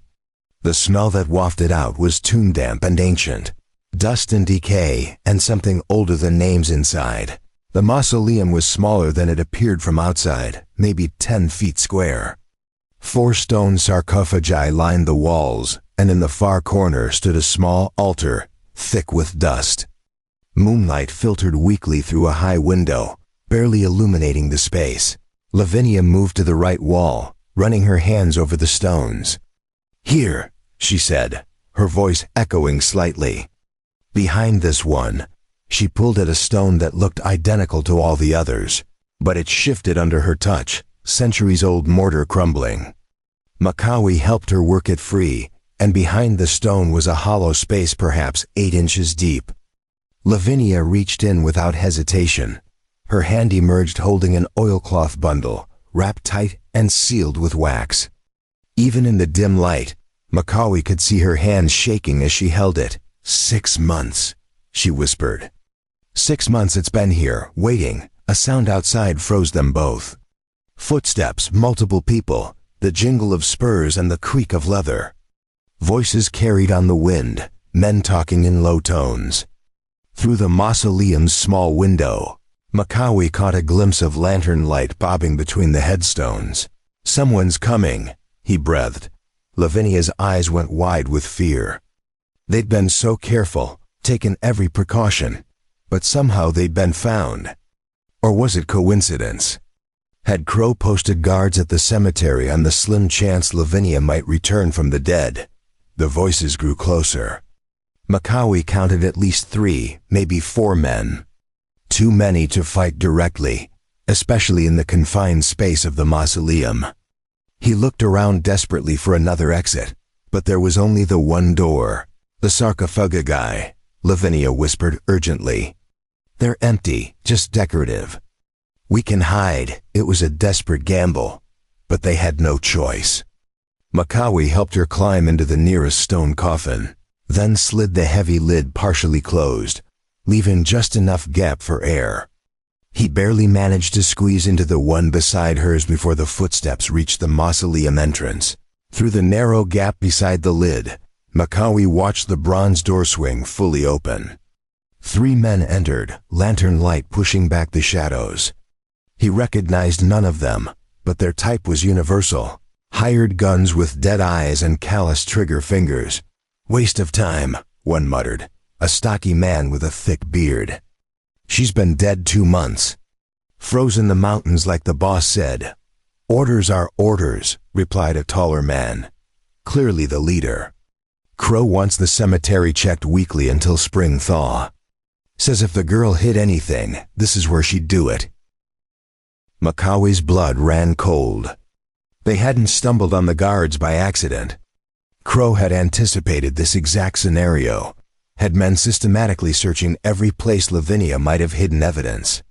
The smell that wafted out was tomb damp and ancient, dust and decay, and something older than names inside. The mausoleum was smaller than it appeared from outside, maybe 10 feet square. 4 stone sarcophagi lined the walls, and in the far corner stood a small altar, thick with dust. Moonlight filtered weakly through a high window, barely illuminating the space. Lavinia moved to the right wall, running her hands over the stones. "Here," she said, her voice echoing slightly. Behind this one, she pulled at a stone that looked identical to all the others, but it shifted under her touch, centuries-old mortar crumbling. Macaulay helped her work it free, and behind the stone was a hollow space perhaps 8 inches deep. Lavinia reached in without hesitation. Her hand emerged holding an oilcloth bundle, wrapped tight and sealed with wax. Even in the dim light, Macaulay could see her hands shaking as she held it. 6 months, she whispered. 6 months it's been here, waiting. A sound outside froze them both. Footsteps, multiple people, the jingle of spurs and the creak of leather. Voices carried on the wind, men talking in low tones. Through the mausoleum's small window, Macaulay caught a glimpse of lantern light bobbing between the headstones. "Someone's coming," he breathed. Lavinia's eyes went wide with fear. They'd been so careful, taken every precaution, but somehow they'd been found. Or was it coincidence? Had Crow posted guards at the cemetery on the slim chance Lavinia might return from the dead? The voices grew closer. Macaulay counted at least 3, maybe 4 men. Too many to fight directly, especially in the confined space of the mausoleum. He looked around desperately for another exit, but there was only the one door. "The sarcophagi," Lavinia whispered urgently. "They're empty, just decorative. We can hide." It was a desperate gamble, but they had no choice. Macaulay helped her climb into the nearest stone coffin, then slid the heavy lid partially closed, leaving just enough gap for air. He barely managed to squeeze into the one beside hers before the footsteps reached the mausoleum entrance. Through the narrow gap beside the lid, Macaulay watched the bronze door swing fully open. 3 men entered, lantern light pushing back the shadows. He recognized none of them, but their type was universal. Hired guns with dead eyes and callous trigger fingers. "Waste of time," one muttered, a stocky man with a thick beard. "She's been dead 2 months. Froze in the mountains like the boss said." "Orders are orders," replied a taller man, clearly the leader. "Crow wants the cemetery checked weekly until spring thaw. Says if the girl hid anything, this is where she'd do it." Macaulay's blood ran cold. They hadn't stumbled on the guards by accident. Crow had anticipated this exact scenario, had men systematically searching every place Lavinia might have hidden evidence.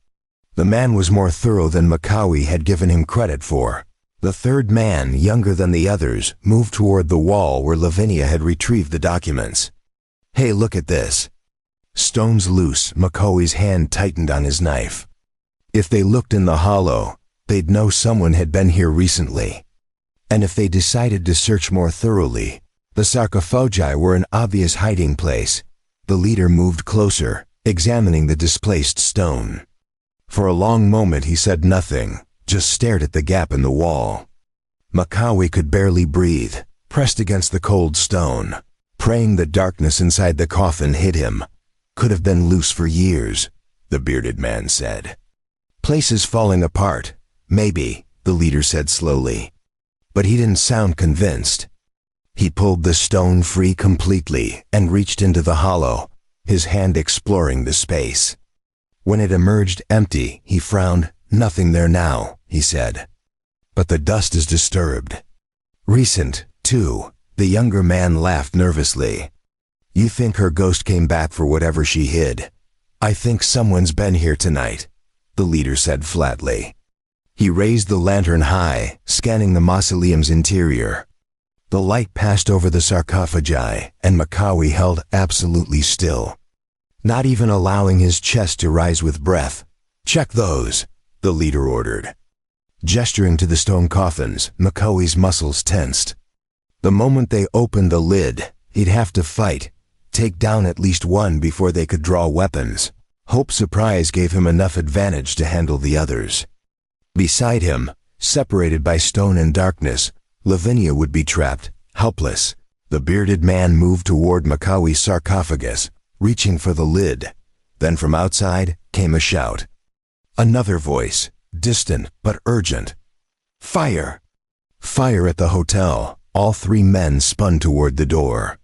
The man was more thorough than Macawi had given him credit for. The third man, younger than the others, moved toward the wall where Lavinia had retrieved the documents. "Hey, look at this." Stones loose, Macawi's hand tightened on his knife. If they looked in the hollow, they'd know someone had been here recently. And if they decided to search more thoroughly, the sarcophagi were an obvious hiding place. The leader moved closer, examining the displaced stone. For a long moment he said nothing, just stared at the gap in the wall. Macawi could barely breathe, pressed against the cold stone, praying the darkness inside the coffin hid him. "Could have been loose for years," the bearded man said. "Places falling apart, maybe," the leader said slowly. But he didn't sound convinced. He pulled the stone free completely and reached into the hollow, his hand exploring the space. When it emerged empty, he frowned. "Nothing there now," he said. "But the dust is disturbed. Recent, too." The younger man laughed nervously. "You think her ghost came back for whatever she hid? I think someone's been here tonight," the leader said flatly. He raised the lantern high, scanning the mausoleum's interior. The light passed over the sarcophagi, and Macawi held absolutely still, not even allowing his chest to rise with breath. "Check those," the leader ordered. Gesturing to the stone coffins, Macawi's muscles tensed. The moment they opened the lid, he'd have to fight, take down at least one before they could draw weapons. Hope surprise gave him enough advantage to handle the others. Beside him, separated by stone and darkness, Lavinia would be trapped, helpless. The bearded man moved toward Macawi's sarcophagus, reaching for the lid. Then from outside came a shout. Another voice, distant but urgent. "Fire!" Fire at the hotel. All three men spun toward the door.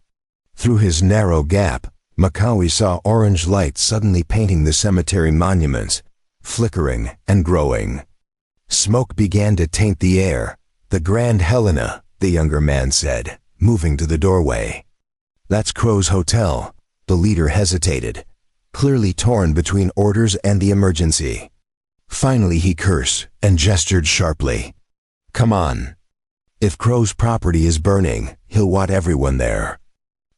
Through his narrow gap, Macawi saw orange light suddenly painting the cemetery monuments, flickering and growing. Smoke began to taint the air. "The Grand Helena," the younger man said, moving to the doorway. "That's Crow's hotel." The leader hesitated, clearly torn between orders and the emergency. Finally he cursed and gestured sharply. "Come on. If Crow's property is burning, he'll want everyone there.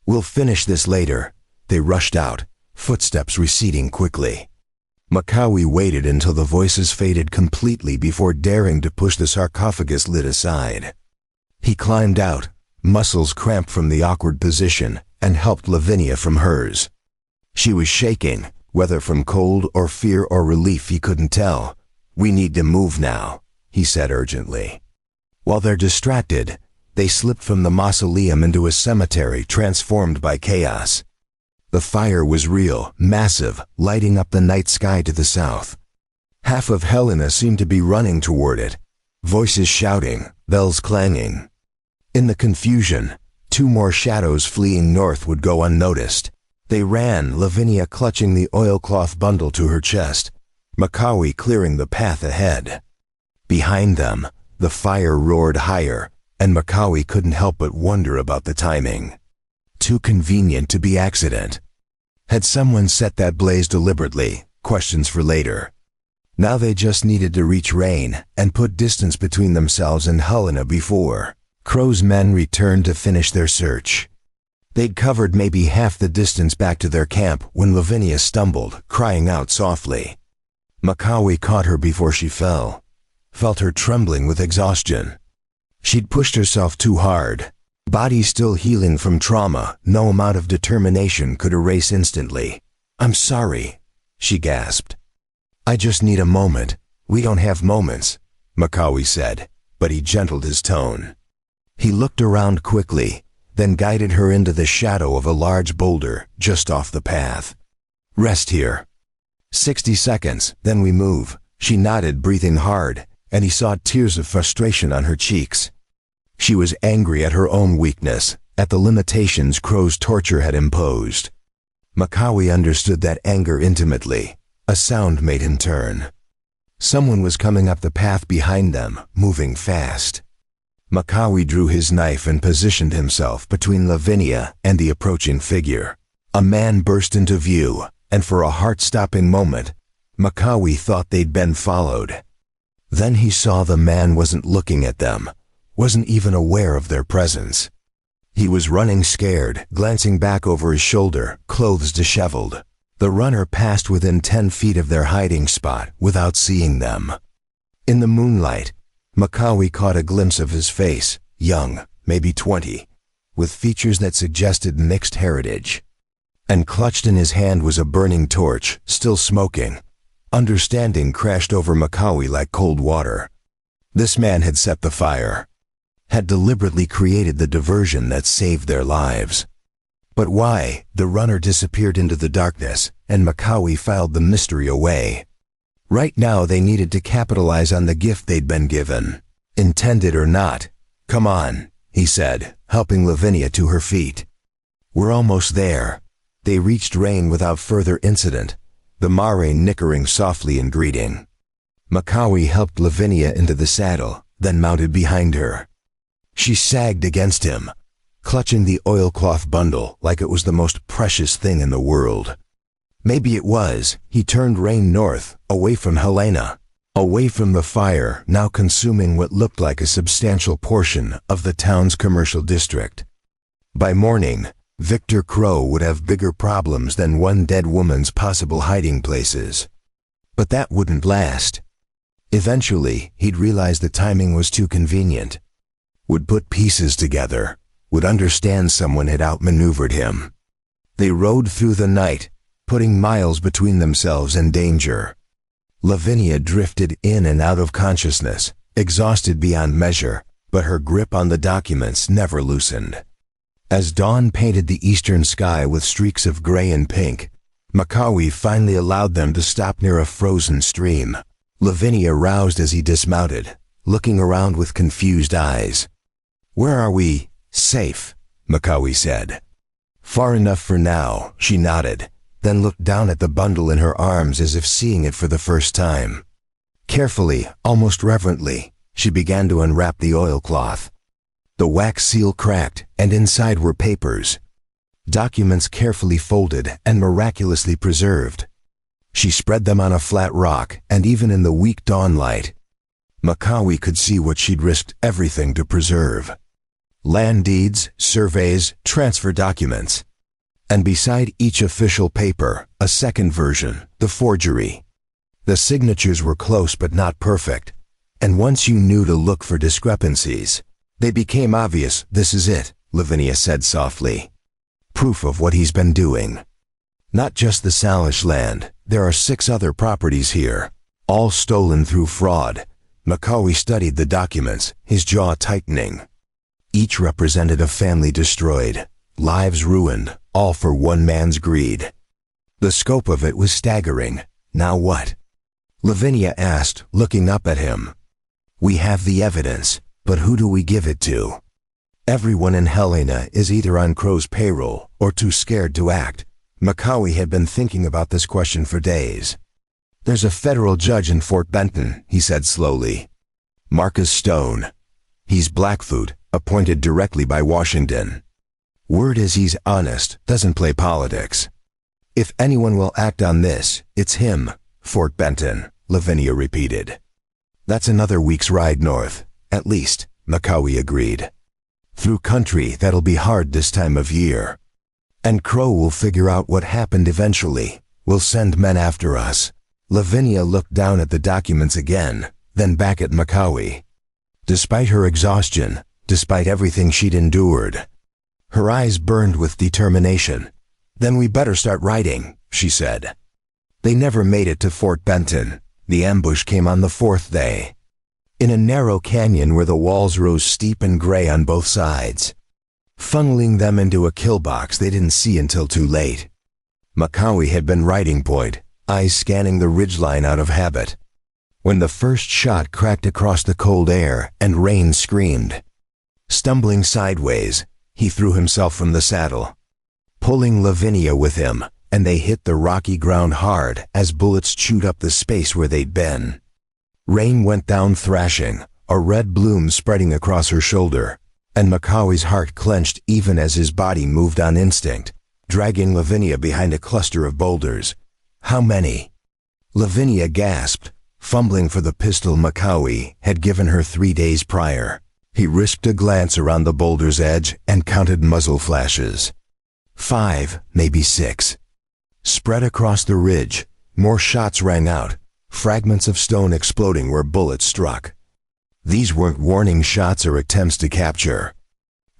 We'll finish this later." They rushed out, footsteps receding quickly. Macawi waited until the voices faded completely before daring to push the sarcophagus lid aside. He climbed out, muscles cramped from the awkward position, and helped Lavinia from hers. She was shaking, whether from cold or fear or relief he couldn't tell. "We need to move now," he said urgently. While they're distracted, they slipped from the mausoleum into a cemetery transformed by chaos. The fire was real, massive, lighting up the night sky to the south. Half of Helena seemed to be running toward it, voices shouting, bells clanging. In the confusion, two more shadows fleeing north would go unnoticed. They ran, Lavinia clutching the oilcloth bundle to her chest, Macawi clearing the path ahead. Behind them, the fire roared higher, and Macawi couldn't help but wonder about the timing. Too convenient to be accident. Had someone set that blaze deliberately? Questions for later. Now they just needed to reach Rain and put distance between themselves and Helena before Crow's men returned to finish their search. They'd covered maybe half the distance back to their camp when Lavinia stumbled, crying out softly. Macawi caught her before she fell, felt her trembling with exhaustion. She'd pushed herself too hard. Body still healing from trauma, no amount of determination could erase instantly. "I'm sorry," she gasped. "I just need a moment." "We don't have moments," Macawi said, but he gentled his tone. He looked around quickly, then guided her into the shadow of a large boulder just off the path. "Rest here. 60 seconds, then we move." She nodded, breathing hard, and he saw tears of frustration on her cheeks. She was angry at her own weakness, at the limitations Crow's torture had imposed. Macawi understood that anger intimately. A sound made him turn. Someone was coming up the path behind them, moving fast. Makawi drew his knife and positioned himself between Lavinia and the approaching figure. A man burst into view, and for a heart-stopping moment, Makawi thought they'd been followed. Then he saw the man wasn't looking at them, wasn't even aware of their presence. He was running scared, glancing back over his shoulder, clothes disheveled. The runner passed within 10 feet of their hiding spot without seeing them. In the moonlight, Makawi caught a glimpse of his face, young, maybe 20, with features that suggested mixed heritage. And clutched in his hand was a burning torch, still smoking. Understanding crashed over Makawi like cold water. This man had set the fire, had deliberately created the diversion that saved their lives. But why? The runner disappeared into the darkness, and Makawi filed the mystery away. Right now they needed to capitalize on the gift they'd been given, intended or not. "Come on," he said, helping Lavinia to her feet. "We're almost there." They reached Rain without further incident, the mare nickering softly in greeting. Makawi helped Lavinia into the saddle, then mounted behind her. She sagged against him, clutching the oilcloth bundle like it was the most precious thing in the world. Maybe it was. He turned Rain north, away from Helena, away from the fire now consuming what looked like a substantial portion of the town's commercial district. By morning, Victor Crow would have bigger problems than one dead woman's possible hiding places. But that wouldn't last. Eventually, he'd realize the timing was too convenient. Would put pieces together, would understand someone had outmaneuvered him. They rode through the night, putting miles between themselves and danger. Lavinia drifted in and out of consciousness, exhausted beyond measure, but her grip on the documents never loosened. As dawn painted the eastern sky with streaks of gray and pink, Makawi finally allowed them to stop near a frozen stream. Lavinia roused as he dismounted, looking around with confused eyes. "Where are we?" "Safe," Makawi said. "Far enough for now," she nodded, then looked down at the bundle in her arms as if seeing it for the first time. Carefully, almost reverently, she began to unwrap the oilcloth. The wax seal cracked, and inside were papers. Documents carefully folded and miraculously preserved. She spread them on a flat rock, and even in the weak dawnlight, Makawi could see what she'd risked everything to preserve. Land deeds, surveys, transfer documents. And beside each official paper, a second version, the forgery. The signatures were close but not perfect, and once you knew to look for discrepancies, they became obvious. "This is it," Lavinia said softly. "Proof of what he's been doing. Not just the Salish land, there are 6 other properties here, all stolen through fraud." Makawi studied the documents, his jaw tightening. Each represented a family destroyed, lives ruined, all for one man's greed. The scope of it was staggering. "Now what?" Lavinia asked, looking up at him. "We have the evidence, but who do we give it to?" Everyone in Helena is either on Crow's payroll or too scared to act. Makawi had been thinking about this question for days. "There's a federal judge in Fort Benton," he said slowly. "Marcus Stone. He's Blackfoot, appointed directly by Washington. Word is he's honest, doesn't play politics. If anyone will act on this, it's him." "Fort Benton," Lavinia repeated. "That's another week's ride north, at least," Makawi agreed. "Through country that'll be hard this time of year. And Crow will figure out what happened eventually. We'll send men after us." Lavinia looked down at the documents again, then back at Makawi. Despite her exhaustion, despite everything she'd endured, her eyes burned with determination. "Then we better start writing," she said. They never made it to Fort Benton. The ambush came on the 4th day, in a narrow canyon where the walls rose steep and gray on both sides, funneling them into a kill box they didn't see until too late. Makawi had been writing point, eyes scanning the ridgeline out of habit, when the first shot cracked across the cold air and Rain screamed. Stumbling sideways, he threw himself from the saddle, pulling Lavinia with him, and they hit the rocky ground hard as bullets chewed up the space where they'd been. Rain went down thrashing, a red bloom spreading across her shoulder, and Makawi's heart clenched even as his body moved on instinct, dragging Lavinia behind a cluster of boulders. How many? Lavinia gasped, fumbling for the pistol Makawi had given her 3 days prior. He risked a glance around the boulder's edge and counted muzzle flashes. 5, maybe 6. Spread across the ridge, more shots rang out, fragments of stone exploding where bullets struck. These weren't warning shots or attempts to capture.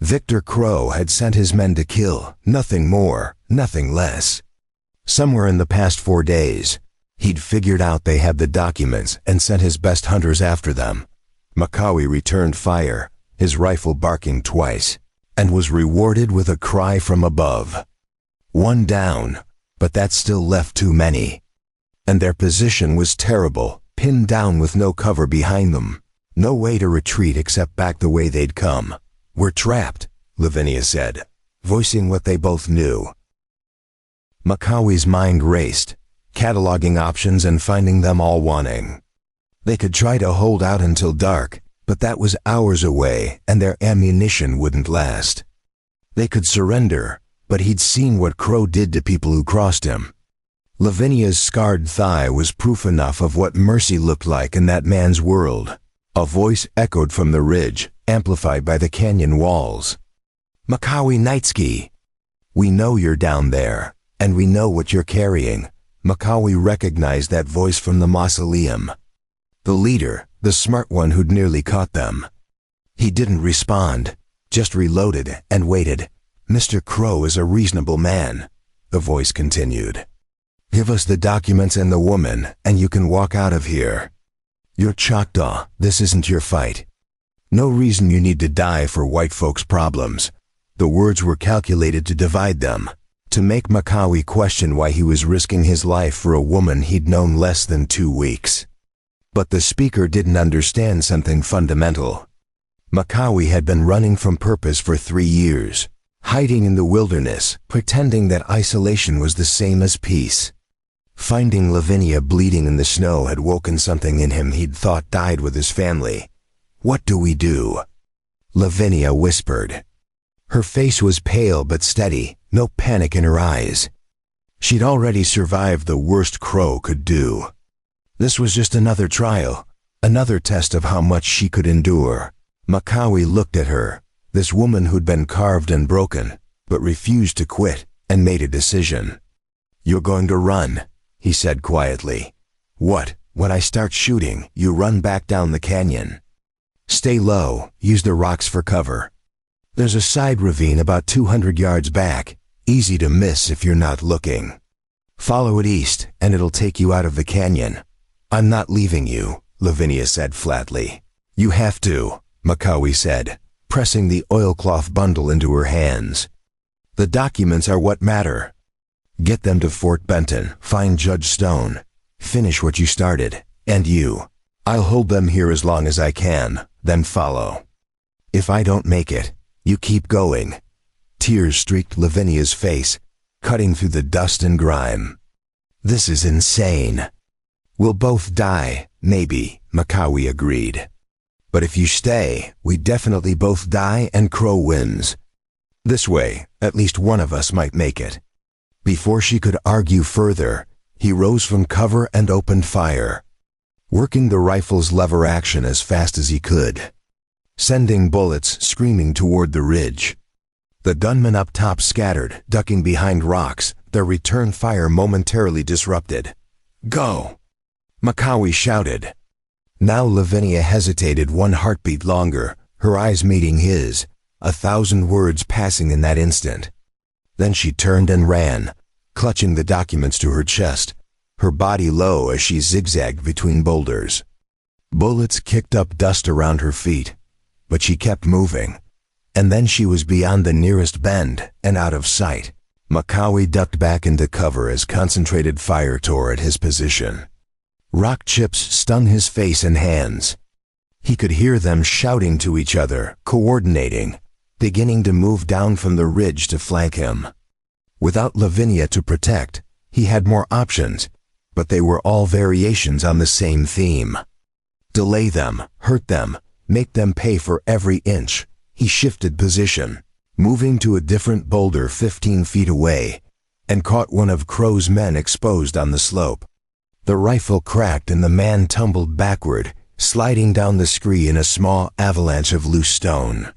Victor Crow had sent his men to kill, nothing more, nothing less. Somewhere in the past 4 days, he'd figured out they had the documents and sent his best hunters after them. Makawi returned fire, his rifle barking twice, and was rewarded with a cry from above. 1 down, but that still left too many. And their position was terrible, pinned down with no cover behind them. No way to retreat except back the way they'd come. We're trapped, Lavinia said, voicing what they both knew. Makawi's mind raced, cataloging options and finding them all wanting. They could try to hold out until dark, but that was hours away and their ammunition wouldn't last. They could surrender, but he'd seen what Crow did to people who crossed him. Lavinia's scarred thigh was proof enough of what mercy looked like in that man's world. A voice echoed from the ridge, amplified by the canyon walls. Makawi Knightsky! We know you're down there, and we know what you're carrying. Makawi recognized that voice from the mausoleum. The leader, the smart one who'd nearly caught them. He didn't respond, just reloaded and waited. Mr. Crow is a reasonable man, the voice continued. Give us the documents and the woman, and you can walk out of here. You're Choctaw, this isn't your fight. No reason you need to die for white folks' problems. The words were calculated to divide them, to make Makawi question why he was risking his life for a woman he'd known less than 2 weeks. But the speaker didn't understand something fundamental. Makawi had been running from purpose for 3 years, hiding in the wilderness, pretending that isolation was the same as peace. Finding Lavinia bleeding in the snow had woken something in him he'd thought died with his family. What do we do? Lavinia whispered. Her face was pale but steady, no panic in her eyes. She'd already survived the worst Crow could do. This was just another trial, another test of how much she could endure. Makawi looked at her, this woman who'd been carved and broken, but refused to quit, and made a decision. You're going to run, he said quietly. What, when I start shooting, you run back down the canyon? Stay low, use the rocks for cover. There's a side ravine about 200 yards back, easy to miss if you're not looking. Follow it east, and it'll take you out of the canyon. I'm not leaving you, Lavinia said flatly. You have to, Makawi said, pressing the oilcloth bundle into her hands. The documents are what matter. Get them to Fort Benton, find Judge Stone, finish what you started, and you. I'll hold them here as long as I can, then follow. If I don't make it, you keep going. Tears streaked Lavinia's face, cutting through the dust and grime. This is insane. We'll both die, maybe, Makawi agreed. But if you stay, we definitely both die and Crow wins. This way, at least one of us might make it. Before she could argue further, he rose from cover and opened fire, working the rifle's lever action as fast as he could, sending bullets screaming toward the ridge. The gunmen up top scattered, ducking behind rocks, their return fire momentarily disrupted. Go! Makawi shouted. Now Lavinia hesitated 1 heartbeat longer, her eyes meeting his, 1,000 words passing in that instant. Then she turned and ran, clutching the documents to her chest, her body low as she zigzagged between boulders. Bullets kicked up dust around her feet, but she kept moving, and then she was beyond the nearest bend and out of sight. Makawi ducked back into cover as concentrated fire tore at his position. Rock chips stung his face and hands. He could hear them shouting to each other, coordinating, beginning to move down from the ridge to flank him. Without Lavinia to protect, he had more options, but they were all variations on the same theme. Delay them, hurt them, make them pay for every inch. He shifted position, moving to a different boulder 15 feet away, and caught one of Crow's men exposed on the slope. The rifle cracked and the man tumbled backward, sliding down the scree in a small avalanche of loose stone.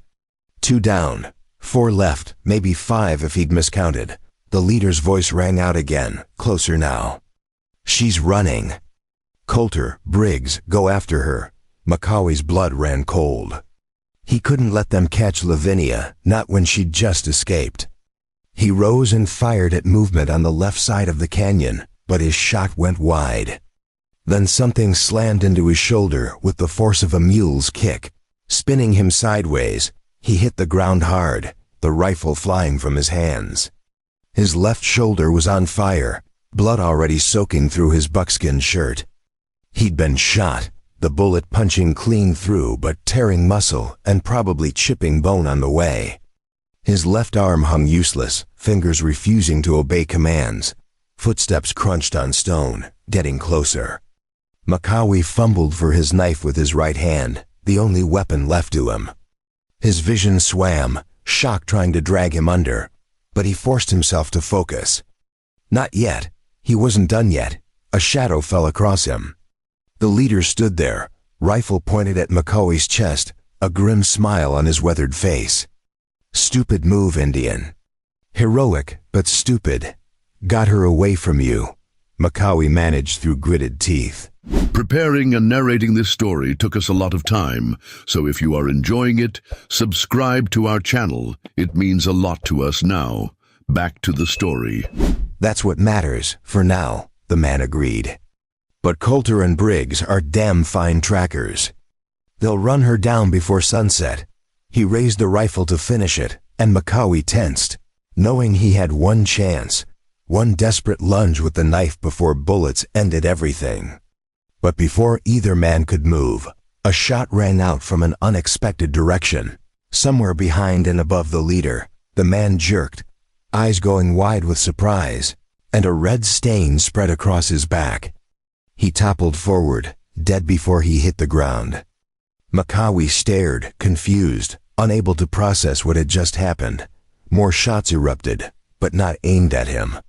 2 down, 4 left, maybe 5 if he'd miscounted. The leader's voice rang out again, closer now. "She's running. Coulter, Briggs, go after her." Macauley's blood ran cold. He couldn't let them catch Lavinia, not when she'd just escaped. He rose and fired at movement on the left side of the canyon, but his shot went wide. Then something slammed into his shoulder with the force of a mule's kick. Spinning him sideways, he hit the ground hard, the rifle flying from his hands. His left shoulder was on fire, blood already soaking through his buckskin shirt. He'd been shot, the bullet punching clean through but tearing muscle and probably chipping bone on the way. His left arm hung useless, fingers refusing to obey commands. Footsteps crunched on stone, getting closer. Macaulay fumbled for his knife with his right hand, the only weapon left to him. His vision swam, shock trying to drag him under, but he forced himself to focus. Not yet. He wasn't done yet. A shadow fell across him. The leader stood there, rifle pointed at Macaulay's chest, a grim smile on his weathered face. "Stupid move, Indian." "Heroic, but stupid. Got her away from you," Macaulay managed through gritted teeth. Preparing and narrating this story took us a lot of time, so if you are enjoying it, subscribe to our channel. It means a lot to us now. Back to the story. "That's what matters, for now," the man agreed. "But Coulter and Briggs are damn fine trackers. They'll run her down before sunset." He raised the rifle to finish it, and Macaulay tensed, knowing he had one chance, one desperate lunge with the knife before bullets ended everything. But before either man could move, a shot rang out from an unexpected direction. Somewhere behind and above the leader, the man jerked, eyes going wide with surprise, and a red stain spread across his back. He toppled forward, dead before he hit the ground. Macaulay stared, confused, unable to process what had just happened. More shots erupted, but not aimed at him.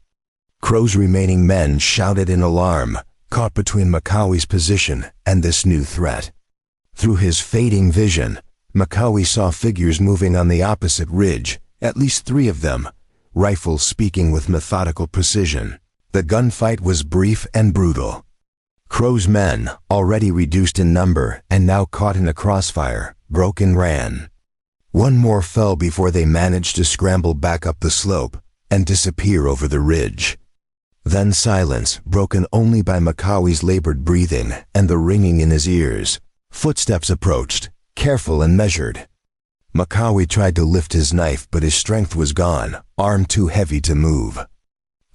Crow's remaining men shouted in alarm, caught between Macaulay's position and this new threat. Through his fading vision, Macaulay saw figures moving on the opposite ridge, at least 3 of them, rifles speaking with methodical precision. The gunfight was brief and brutal. Crow's men, already reduced in number and now caught in a crossfire, broke and ran. One more fell before they managed to scramble back up the slope and disappear over the ridge. Then silence, broken only by Macaulay's labored breathing and the ringing in his ears. Footsteps approached, careful and measured. Macaulay tried to lift his knife, but his strength was gone, arm too heavy to move.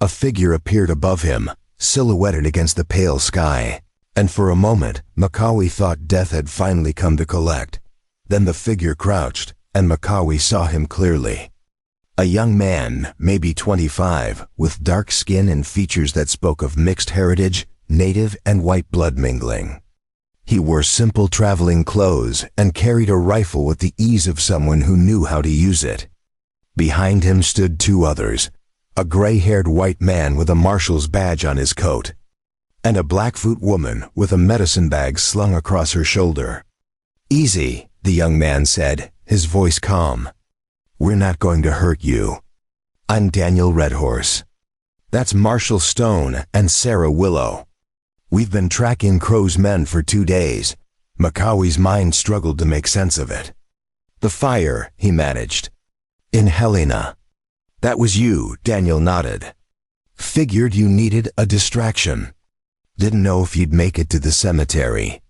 A figure appeared above him, silhouetted against the pale sky, and for a moment Macaulay thought death had finally come to collect. Then the figure crouched, and Macaulay saw him clearly. A young man, maybe 25, with dark skin and features that spoke of mixed heritage, native and white blood mingling. He wore simple traveling clothes and carried a rifle with the ease of someone who knew how to use it. Behind him stood 2 others, a gray-haired white man with a marshal's badge on his coat, and a Blackfoot woman with a medicine bag slung across her shoulder. "Easy," the young man said, his voice calm. "We're not going to hurt you. I'm Daniel Redhorse. That's Marshall Stone and Sarah Willow. We've been tracking Crow's men for 2 days." Macaulay's mind struggled to make sense of it. "The fire," he managed. "In Helena." "That was you," Daniel nodded. "Figured you needed a distraction. Didn't know if you'd make it to the cemetery.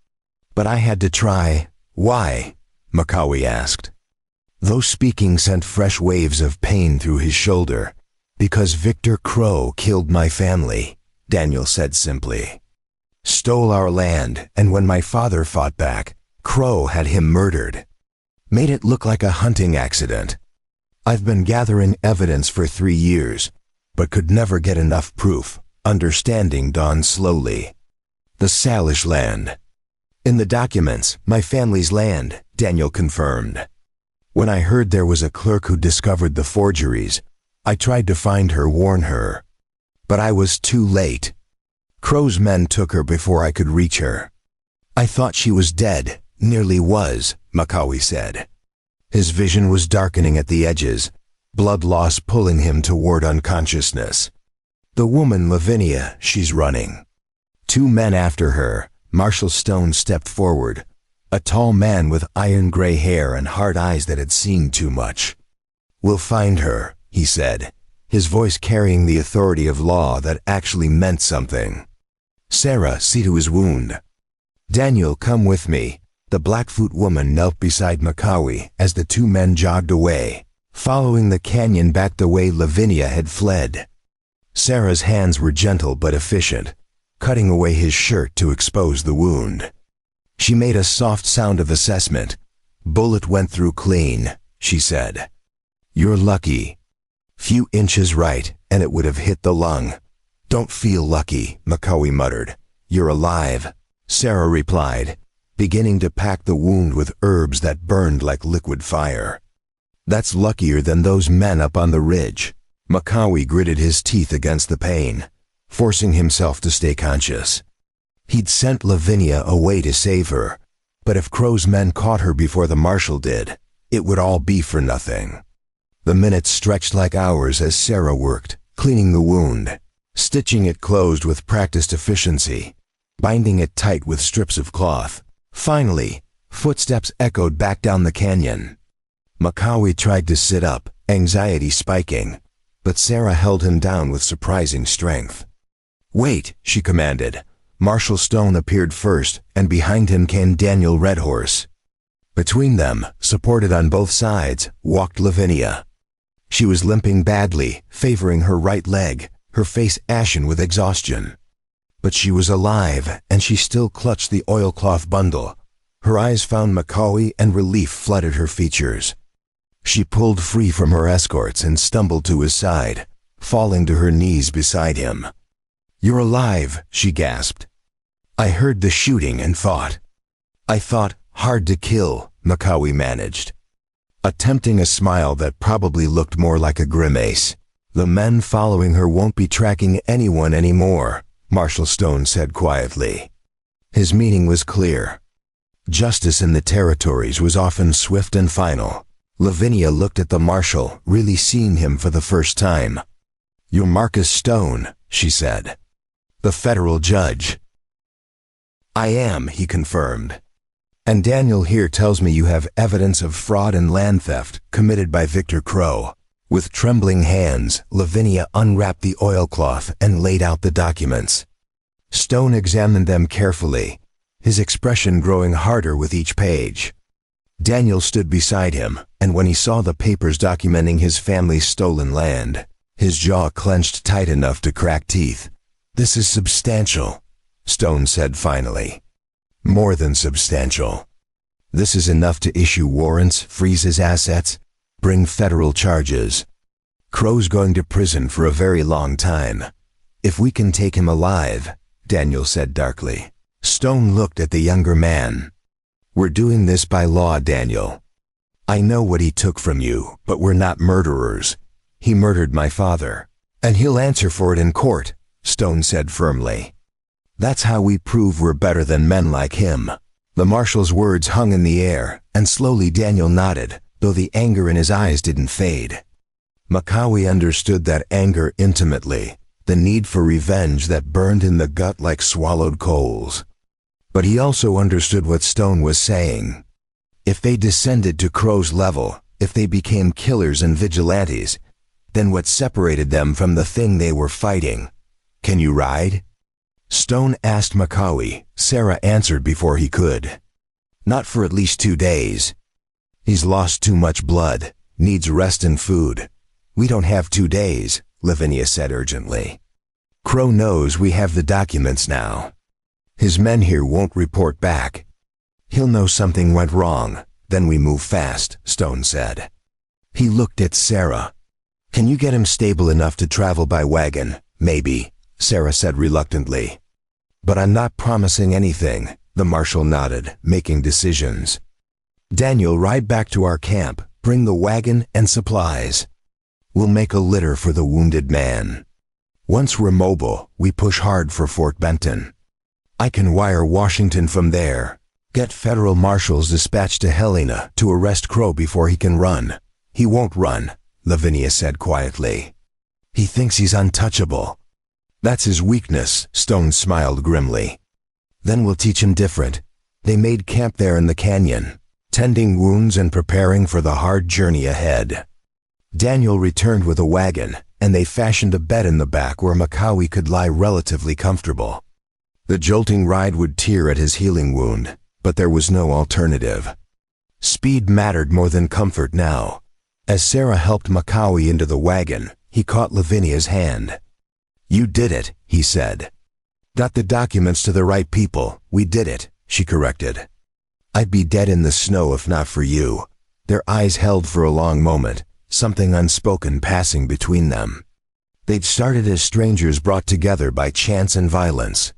But I had to try." "Why?" Macaulay asked. Those speaking sent fresh waves of pain through his shoulder. "Because Victor Crow killed my family," Daniel said simply. "Stole our land, and when my father fought back, Crow had him murdered. Made it look like a hunting accident. I've been gathering evidence for 3 years, but could never get enough proof." Understanding dawned slowly. "The Salish land. In the documents, my family's land," Daniel confirmed. When I heard there was a clerk who discovered the forgeries, I tried to find her, warn her. But I was too late. Crow's men took her before I could reach her. I thought she was dead, nearly was, Makawi said. His vision was darkening at the edges, blood loss pulling him toward unconsciousness. The woman Lavinia, she's running. 2 men after her, Marshal Stone stepped forward, a tall man with iron gray hair and hard eyes that had seen too much. We'll find her, he said, his voice carrying the authority of law that actually meant something. Sarah, see to his wound. Daniel, come with me. The Blackfoot woman knelt beside Makawi as the 2 men jogged away, following the canyon back the way Lavinia had fled. Sarah's hands were gentle but efficient, cutting away his shirt to expose the wound. She made a soft sound of assessment. Bullet went through clean, she said. You're lucky. Few inches right, and it would have hit the lung. Don't feel lucky, Makawi muttered. You're alive, Sarah replied, beginning to pack the wound with herbs that burned like liquid fire. That's luckier than those men up on the ridge. Makawi gritted his teeth against the pain, forcing himself to stay conscious. He'd sent Lavinia away to save her, but if Crow's men caught her before the marshal did, it would all be for nothing. The minutes stretched like hours as Sarah worked, cleaning the wound, stitching it closed with practiced efficiency, binding it tight with strips of cloth. Finally, footsteps echoed back down the canyon. Makawi tried to sit up, anxiety spiking, but Sarah held him down with surprising strength. Wait, she commanded. Marshal Stone appeared first, and behind him came Daniel Redhorse. Between them, supported on both sides, walked Lavinia. She was limping badly, favoring her right leg, her face ashen with exhaustion. But she was alive, and she still clutched the oilcloth bundle. Her eyes found Makawi, and relief flooded her features. She pulled free from her escorts and stumbled to his side, falling to her knees beside him. You're alive, she gasped. I heard the shooting and thought. I thought, hard to kill, Makawi managed, attempting a smile that probably looked more like a grimace. The men following her won't be tracking anyone anymore, Marshal Stone said quietly. His meaning was clear. Justice in the territories was often swift and final. Lavinia looked at the marshal, really seeing him for the first time. You're Marcus Stone, she said. The federal judge. I am, he confirmed. And Daniel here tells me you have evidence of fraud and land theft committed by Victor Crow. With trembling hands, Lavinia unwrapped the oilcloth and laid out the documents. Stone examined them carefully, his expression growing harder with each page. Daniel stood beside him, and when he saw the papers documenting his family's stolen land, his jaw clenched tight enough to crack teeth. This is substantial, Stone said finally. More than substantial. This is enough to issue warrants, freeze his assets, bring federal charges. Crow's going to prison for a very long time. If we can take him alive, Daniel said darkly. Stone looked at the younger man. We're doing this by law, Daniel. I know what he took from you, but we're not murderers. He murdered my father, and he'll answer for it in court, Stone said firmly. That's how we prove we're better than men like him. The marshal's words hung in the air, and slowly Daniel nodded, though the anger in his eyes didn't fade. Makawi understood that anger intimately, the need for revenge that burned in the gut like swallowed coals. But he also understood what Stone was saying. If they descended to Crow's level, if they became killers and vigilantes, then what separated them from the thing they were fighting? Can you ride? Stone asked Makawi. Sarah answered before he could. Not for at least 2 days. He's lost too much blood, needs rest and food. We don't have 2 days, Lavinia said urgently. Crow knows we have the documents now. His men here won't report back. He'll know something went wrong, then we move fast, Stone said. He looked at Sarah. Can you get him stable enough to travel by wagon? Maybe, Sarah said reluctantly. But I'm not promising anything, the marshal nodded, making decisions. Daniel, ride back to our camp. Bring the wagon and supplies. We'll make a litter for the wounded man. Once we're mobile, we push hard for Fort Benton. I can wire Washington from there. Get federal marshals dispatched to Helena to arrest Crow before he can run. He won't run, Lavinia said quietly. He thinks he's untouchable. That's his weakness, Stone smiled grimly. Then we'll teach him different. They made camp there in the canyon, tending wounds and preparing for the hard journey ahead. Daniel returned with a wagon, and they fashioned a bed in the back where Macawi could lie relatively comfortable. The jolting ride would tear at his healing wound, but there was no alternative. Speed mattered more than comfort now. As Sarah helped Macawi into the wagon, he caught Lavinia's hand. You did it, he said. Got the documents to the right people. We did it, she corrected. I'd be dead in the snow if not for you. Their eyes held for a long moment, something unspoken passing between them. They'd started as strangers brought together by chance and violence.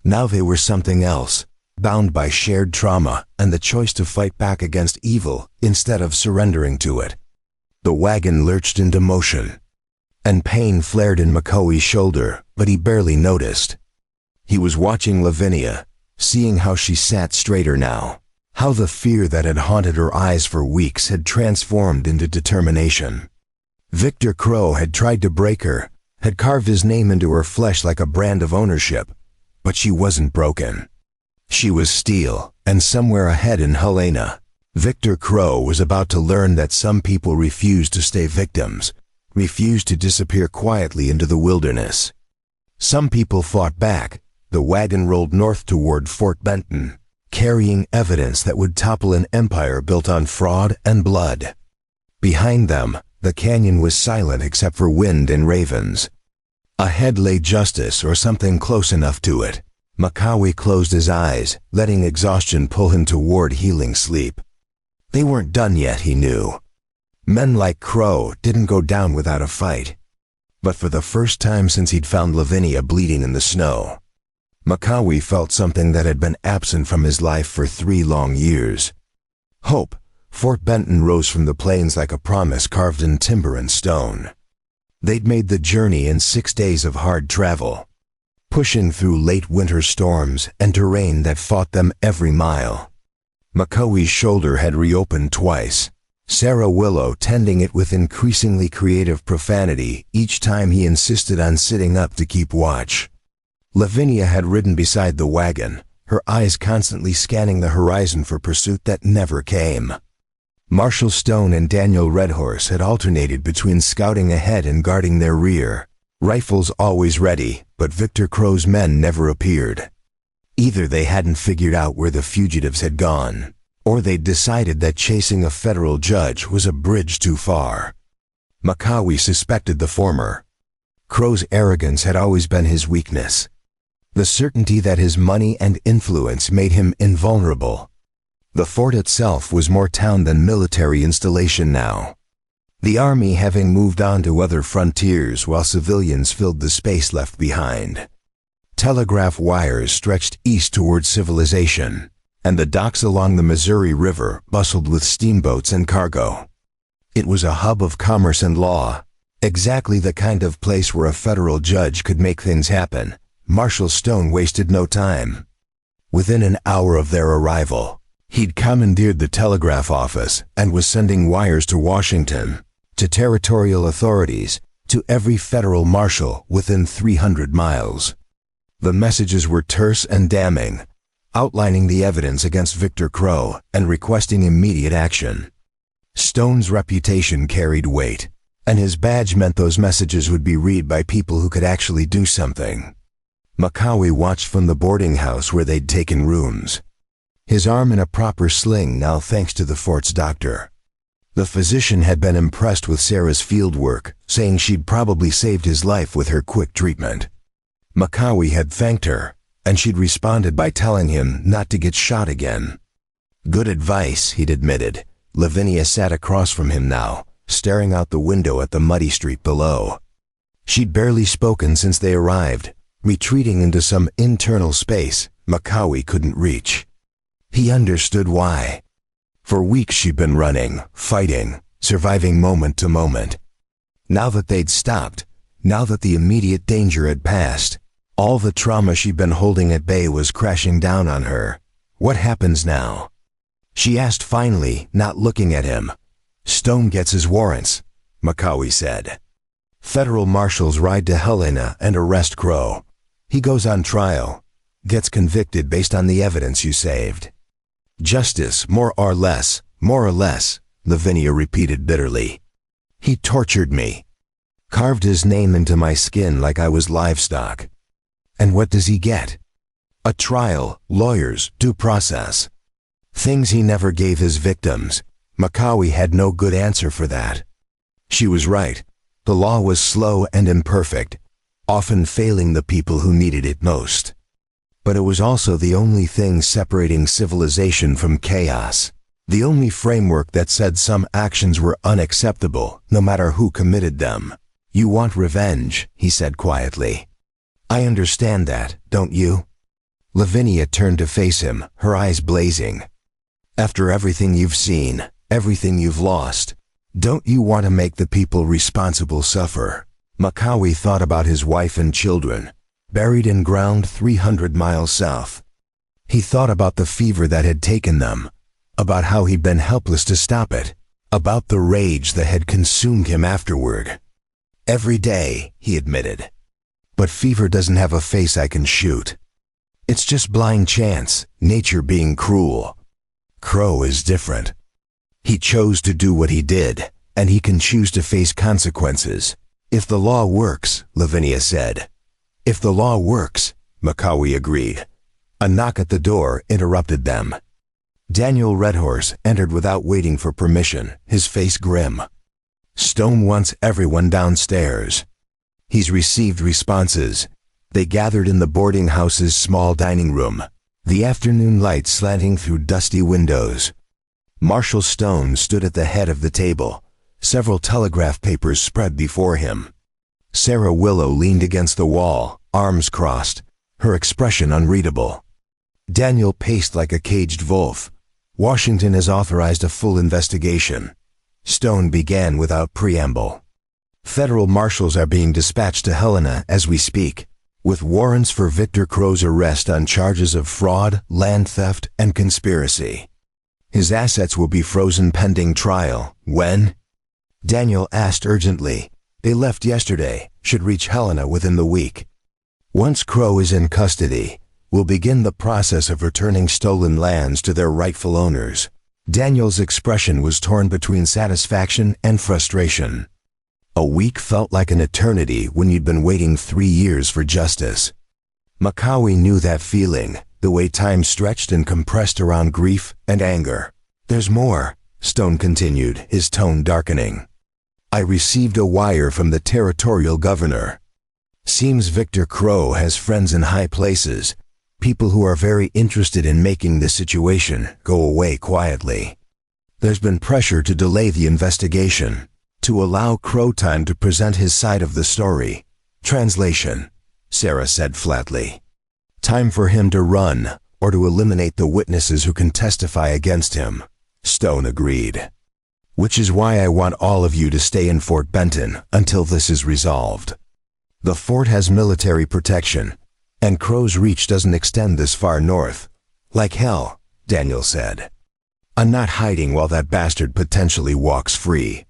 Now they were something else, bound by shared trauma and the choice to fight back against evil instead of surrendering to it. The wagon lurched into motion, and pain flared in Macawi's shoulder, but he barely noticed. He was watching Lavinia, seeing how she sat straighter now, how the fear that had haunted her eyes for weeks had transformed into determination. Victor Crow had tried to break her, had carved his name into her flesh like a brand of ownership, but she wasn't broken. She was steel, and somewhere ahead in Helena, Victor Crow was about to learn that some people refuse to stay victims, refused to disappear quietly into the wilderness. Some people fought back. The wagon rolled north toward Fort Benton, carrying evidence that would topple an empire built on fraud and blood. Behind them, the canyon was silent except for wind and ravens. Ahead lay justice or something close enough to it. Macawi closed his eyes, letting exhaustion pull him toward healing sleep. They weren't done yet, he knew. Men like Crow didn't go down without a fight. But for the first time since he'd found Lavinia bleeding in the snow, Macawi felt something that had been absent from his life for 3 long years. Hope. Fort Benton rose from the plains like a promise carved in timber and stone. They'd made the journey in 6 days of hard travel, pushing through late winter storms and terrain that fought them every mile. Macawi's shoulder had reopened twice, Sarah Willow tending it with increasingly creative profanity each time he insisted on sitting up to keep watch. Lavinia had ridden beside the wagon, her eyes constantly scanning the horizon for pursuit that never came. Marshal Stone and Daniel Redhorse had alternated between scouting ahead and guarding their rear, rifles always ready, but Victor Crow's men never appeared. Either they hadn't figured out where the fugitives had gone, or they'd decided that chasing a federal judge was a bridge too far. Macawi suspected the former. Crow's arrogance had always been his weakness. The certainty that his money and influence made him invulnerable. The fort itself was more town than military installation now, the army having moved on to other frontiers while civilians filled the space left behind. Telegraph wires stretched east toward civilization, and the docks along the Missouri River bustled with steamboats and cargo. It was a hub of commerce and law, exactly the kind of place where a federal judge could make things happen. Marshal Stone wasted no time. Within an hour of their arrival, he'd commandeered the telegraph office and was sending wires to Washington, to territorial authorities, to every federal marshal within 300 miles. The messages were terse and damning, outlining the evidence against Victor Crow and requesting immediate action. Stone's reputation carried weight, and his badge meant those messages would be read by people who could actually do something. Macawi watched from the boarding house where they'd taken rooms, his arm in a proper sling now thanks to the fort's doctor. The physician had been impressed with Sarah's field work, saying she'd probably saved his life with her quick treatment. Macawi had thanked her, and she'd responded by telling him not to get shot again. Good advice, he'd admitted. Lavinia sat across from him now, staring out the window at the muddy street below. She'd barely spoken since they arrived, retreating into some internal space Macawi couldn't reach. He understood why. For weeks she'd been running, fighting, surviving moment to moment. Now that they'd stopped, now that the immediate danger had passed, all the trauma she'd been holding at bay was crashing down on her. What happens now? She asked finally, not looking at him. Stone gets his warrants, Macaulay said. Federal marshals ride to Helena and arrest Crow. He goes on trial, gets convicted based on the evidence you saved. Justice, more or less, Lavinia repeated bitterly. He tortured me. Carved his name into my skin like I was livestock. And what does he get? A trial, lawyers, due process. Things he never gave his victims. Macaulay had no good answer for that. She was right. The law was slow and imperfect, often failing the people who needed it most. But it was also the only thing separating civilization from chaos. The only framework that said some actions were unacceptable, no matter who committed them. You want revenge, he said quietly. I understand that, don't you? Lavinia turned to face him, her eyes blazing. After everything you've seen, everything you've lost, don't you want to make the people responsible suffer? Macaulay thought about his wife and children, buried in ground 300 miles south. He thought about the fever that had taken them, about how he'd been helpless to stop it, about the rage that had consumed him afterward. Every day, he admitted. But fever doesn't have a face I can shoot. It's just blind chance, nature being cruel. Crow is different. He chose to do what he did, and he can choose to face consequences. If the law works, Lavinia said. If the law works, Macaulay agreed. A knock at the door interrupted them. Daniel Redhorse entered without waiting for permission, his face grim. Stone wants everyone downstairs. He's received responses. They gathered in the boarding house's small dining room, the afternoon light slanting through dusty windows. Marshal Stone stood at the head of the table, several telegraph papers spread before him. Sarah Willow leaned against the wall, arms crossed, her expression unreadable. Daniel paced like a caged wolf. Washington has authorized a full investigation. Stone began without preamble. Federal marshals are being dispatched to Helena as we speak, with warrants for Victor Crow's arrest on charges of fraud, land theft, and conspiracy. His assets will be frozen pending trial. When? Daniel asked urgently. They left yesterday, should reach Helena within the week. Once Crow is in custody, we'll begin the process of returning stolen lands to their rightful owners. Daniel's expression was torn between satisfaction and frustration. A week felt like an eternity when you'd been waiting 3 years for justice. Macaulay knew that feeling, the way time stretched and compressed around grief and anger. There's more, Stone continued, his tone darkening. I received a wire from the territorial governor. Seems Victor Crow has friends in high places, people who are very interested in making the situation go away quietly. There's been pressure to delay the investigation, to allow Crow time to present his side of the story. Translation, Sarah said flatly. Time for him to run, or to eliminate the witnesses who can testify against him. Stone agreed. Which is why I want all of you to stay in Fort Benton until this is resolved. The fort has military protection, and Crow's reach doesn't extend this far north. Like hell, Daniel said. I'm not hiding while that bastard potentially walks free.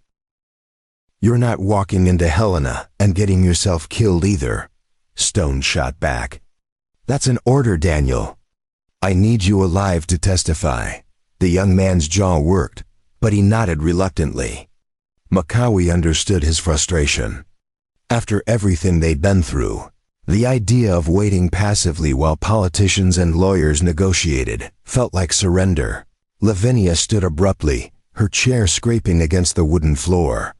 You're not walking into Helena and getting yourself killed either, Stone shot back. That's an order, Daniel. I need you alive to testify. The young man's jaw worked, but he nodded reluctantly. Macaulay understood his frustration. After everything they'd been through, the idea of waiting passively while politicians and lawyers negotiated felt like surrender. Lavinia stood abruptly, her chair scraping against the wooden floor.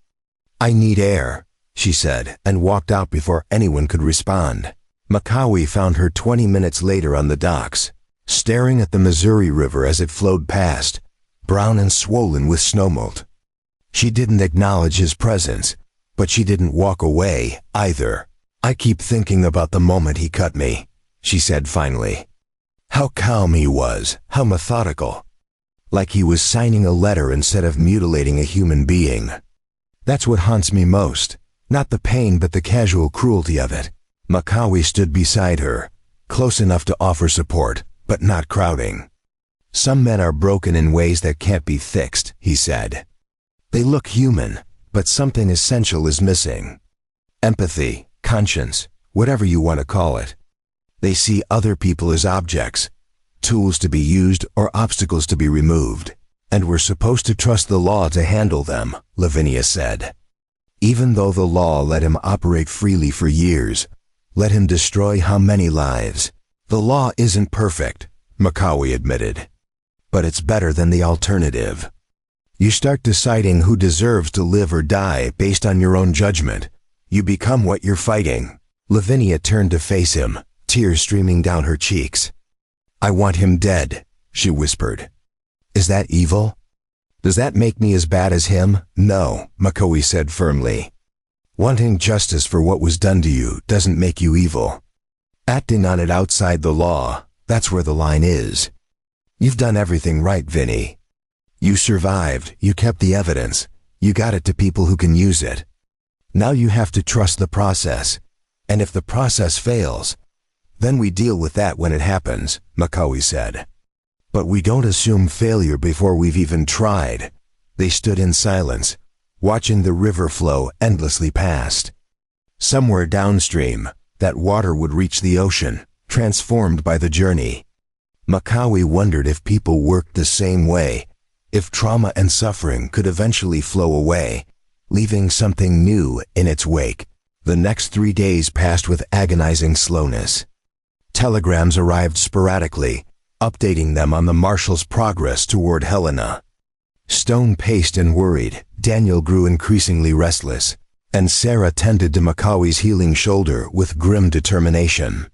I need air, she said, and walked out before anyone could respond. Macaulay found her 20 minutes later on the docks, staring at the Missouri River as it flowed past, brown and swollen with snowmelt. She didn't acknowledge his presence, but she didn't walk away either. I keep thinking about the moment he cut me, she said finally. How calm he was, how methodical. like he was signing a letter instead of mutilating a human being. That's what haunts me most, not the pain but the casual cruelty of it. Makawi stood beside her, close enough to offer support, but not crowding. Some men are broken in ways that can't be fixed, he said. They look human, but something essential is missing. Empathy, conscience, whatever you want to call it. They see other people as objects, tools to be used or obstacles to be removed, and we're supposed to trust the law to handle them, Lavinia said. Even though the law let him operate freely for years, let him destroy how many lives. The law isn't perfect, Makawi admitted, but it's better than the alternative. You start deciding who deserves to live or die based on your own judgment. You become what you're fighting. Lavinia turned to face him, tears streaming down her cheeks. I want him dead, she whispered. Is that evil? Does that make me as bad as him? No, Makawi said firmly. Wanting justice for what was done to you doesn't make you evil. Acting on it outside the law, that's where the line is. You've done everything right, Vinny. You survived, you kept the evidence, you got it to people who can use it. Now you have to trust the process, and if the process fails, then we deal with that when it happens, Makawi said. But we don't assume failure before we've even tried. They stood in silence, watching the river flow endlessly past. Somewhere downstream, that water would reach the ocean, transformed by the journey. Makawi wondered if people worked the same way, if trauma and suffering could eventually flow away, leaving something new in its wake. The next 3 days passed with agonizing slowness. Telegrams arrived sporadically, updating them on the marshal's progress toward Helena. Stone paced and worried, Daniel grew increasingly restless, and Sarah tended to Makawi's healing shoulder with grim determination.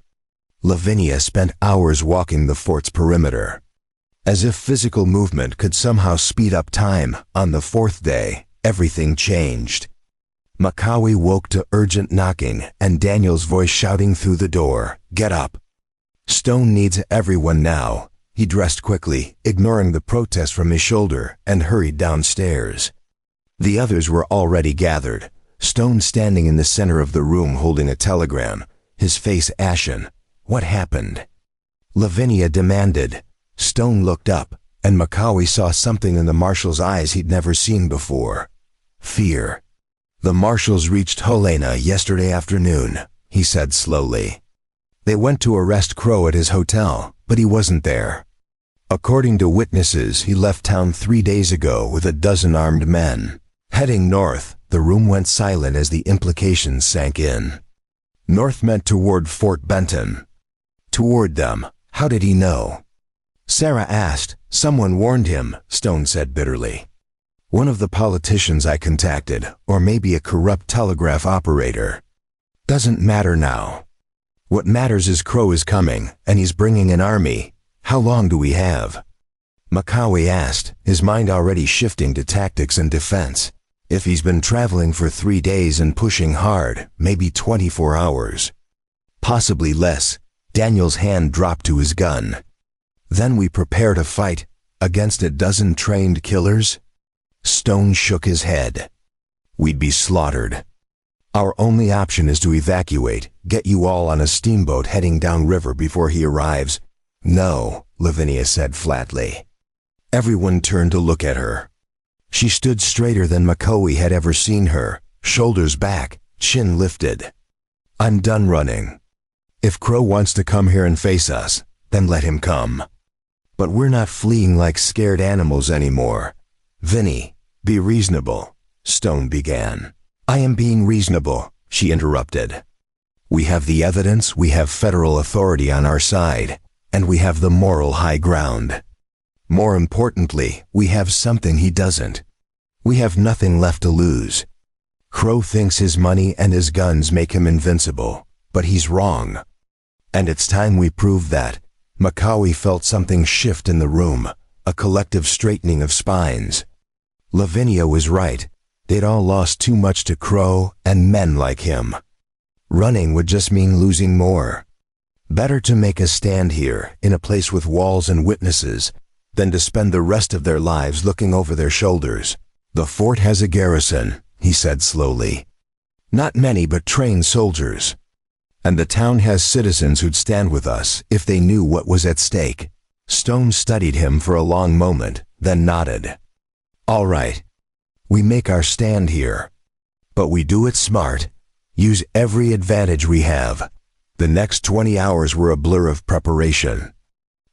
Lavinia spent hours walking the fort's perimeter. As if physical movement could somehow speed up time, on the 4th day, everything changed. Makawi woke to urgent knocking and Daniel's voice shouting through the door, "Get up." Stone needs everyone now. He dressed quickly, ignoring the protest from his shoulder, and hurried downstairs. The others were already gathered, Stone standing in the center of the room holding a telegram, his face ashen. What happened? Lavinia demanded. Stone looked up, and Makawi saw something in the marshal's eyes he'd never seen before. Fear. The marshals reached Helena yesterday afternoon, he said slowly. They went to arrest Crow at his hotel, but he wasn't there. According to witnesses, he left town 3 days ago with a dozen armed men. Heading north, the room went silent as the implications sank in. North meant toward Fort Benton. Toward them. How did he know? Sarah asked. Someone warned him, Stone said bitterly. One of the politicians I contacted, or maybe a corrupt telegraph operator. Doesn't matter now. What matters is Crow is coming, and he's bringing an army. How long do we have? Makawi asked, his mind already shifting to tactics and defense. If he's been traveling for 3 days and pushing hard, maybe 24 hours. Possibly less. Daniel's hand dropped to his gun. Then we prepare to fight against a dozen trained killers? Stone shook his head. We'd be slaughtered. Our only option is to evacuate, get you all on a steamboat heading downriver before he arrives. No, Lavinia said flatly. Everyone turned to look at her. She stood straighter than Makawi had ever seen her, shoulders back, chin lifted. I'm done running. If Crow wants to come here and face us, then let him come. But we're not fleeing like scared animals anymore. Vinny, be reasonable, Stone began. I am being reasonable, she interrupted. We have the evidence, we have federal authority on our side, and we have the moral high ground. More importantly, we have something he doesn't. We have nothing left to lose. Crow thinks his money and his guns make him invincible, but he's wrong. And it's time we prove that. Makawi felt something shift in the room, a collective straightening of spines. Lavinia was right. They'd all lost too much to Crow and men like him. Running would just mean losing more. Better to make a stand here, in a place with walls and witnesses, than to spend the rest of their lives looking over their shoulders. The fort has a garrison, he said slowly. Not many but trained soldiers. And the town has citizens who'd stand with us if they knew what was at stake. Stone studied him for a long moment, then nodded. All right. We make our stand here. But we do it smart. Use every advantage we have. The next 20 hours were a blur of preparation.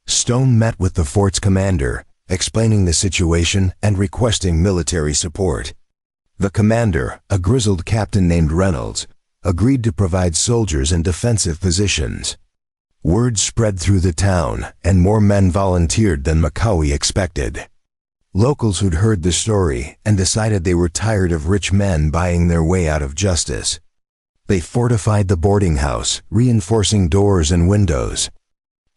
Stone met with the fort's commander, explaining the situation and requesting military support. The commander, a grizzled captain named Reynolds, agreed to provide soldiers in defensive positions. Word spread through the town, and more men volunteered than Macaulay expected. Locals who'd heard the story and decided they were tired of rich men buying their way out of justice. They fortified the boarding house, reinforcing doors and windows,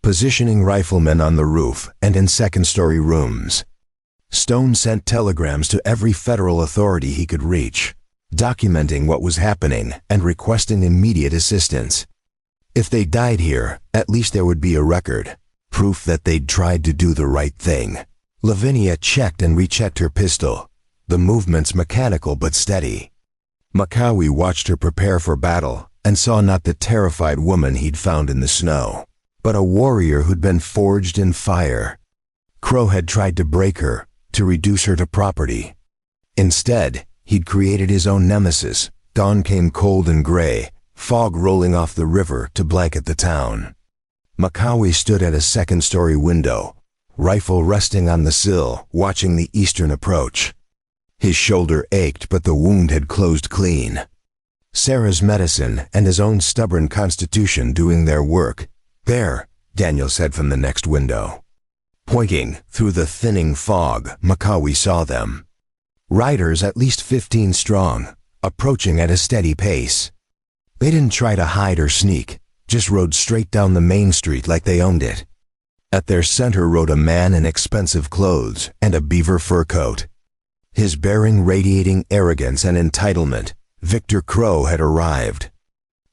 positioning riflemen on the roof and in second-story rooms. Stone sent telegrams to every federal authority he could reach, documenting what was happening and requesting immediate assistance. If they died here, at least there would be a record, proof that they'd tried to do the right thing. Lavinia checked and rechecked her pistol, the movements mechanical but steady. Macaulay watched her prepare for battle and saw not the terrified woman he'd found in the snow, but a warrior who'd been forged in fire. Crow had tried to break her, to reduce her to property. Instead, he'd created his own nemesis. Dawn came cold and gray, fog rolling off the river to blanket the town. Macaulay stood at a second-story window, rifle resting on the sill, watching the eastern approach. His shoulder ached, but the wound had closed clean. Sarah's medicine and his own stubborn constitution doing their work. There, Daniel said from the next window. Pointing through the thinning fog, Macaulay saw them. Riders at least 15 strong, approaching at a steady pace. They didn't try to hide or sneak, just rode straight down the main street like they owned it. At their center rode a man in expensive clothes and a beaver fur coat. His bearing radiating arrogance and entitlement, Victor Crow had arrived.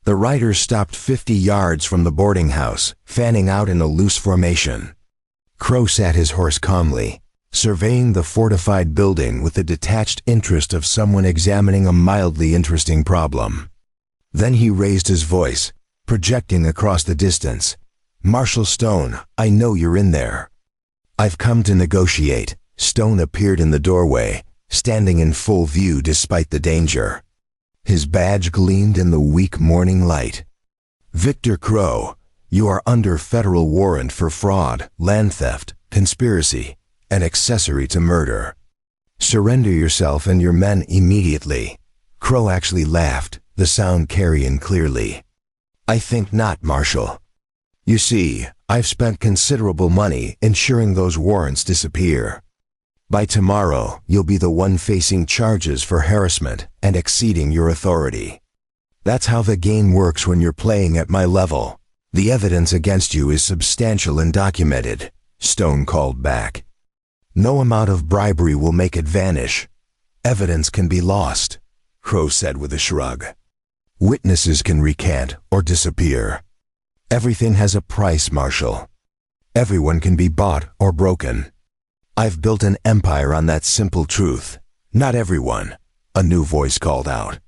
The riders stopped 50 yards from the boarding house, fanning out in a loose formation. Crow sat his horse calmly, surveying the fortified building with the detached interest of someone examining a mildly interesting problem. Then he raised his voice, projecting across the distance. Marshal Stone, I know you're in there. I've come to negotiate. Stone appeared in the doorway, standing in full view despite the danger. His badge gleamed in the weak morning light. Victor Crow, you are under federal warrant for fraud, land theft, conspiracy, and accessory to murder. Surrender yourself and your men immediately. Crow actually laughed, the sound carrying clearly. I think not, Marshal. You see, I've spent considerable money ensuring those warrants disappear. By tomorrow, you'll be the one facing charges for harassment and exceeding your authority. That's how the game works when you're playing at my level. The evidence against you is substantial and documented, Stone called back. No amount of bribery will make it vanish. Evidence can be lost, Crow said with a shrug. Witnesses can recant or disappear. Everything has a price, Marshal. Everyone can be bought or broken. I've built an empire on that simple truth. Not everyone, a new voice called out.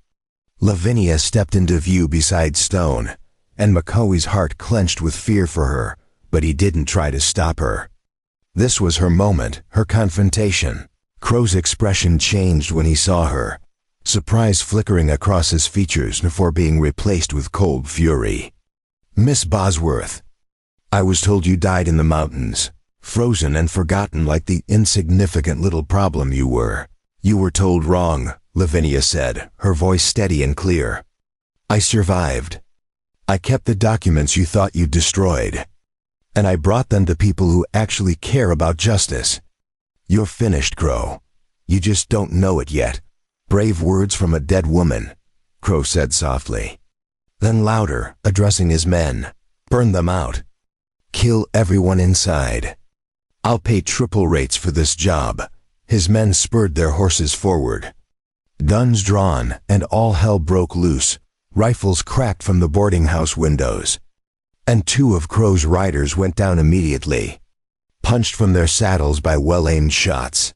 Lavinia stepped into view beside Stone, and Macaulay's heart clenched with fear for her, but he didn't try to stop her. This was her moment, her confrontation. Crow's expression changed when he saw her, surprise flickering across his features before being replaced with cold fury. Miss Bosworth, I was told you died in the mountains, frozen and forgotten like the insignificant little problem you were. You were told wrong, Lavinia said, her voice steady and clear. I survived. I kept the documents you thought you'd destroyed, and I brought them to people who actually care about justice. You're finished, Crow. You just don't know it yet. Brave words from a dead woman, Crow said softly. Then louder, addressing his men. Burn them out. Kill everyone inside. I'll pay triple rates for this job. His men spurred their horses forward. Guns drawn, and all hell broke loose. Rifles cracked from the boarding house windows. And 2 of Crow's riders went down immediately. punched from their saddles by well-aimed shots.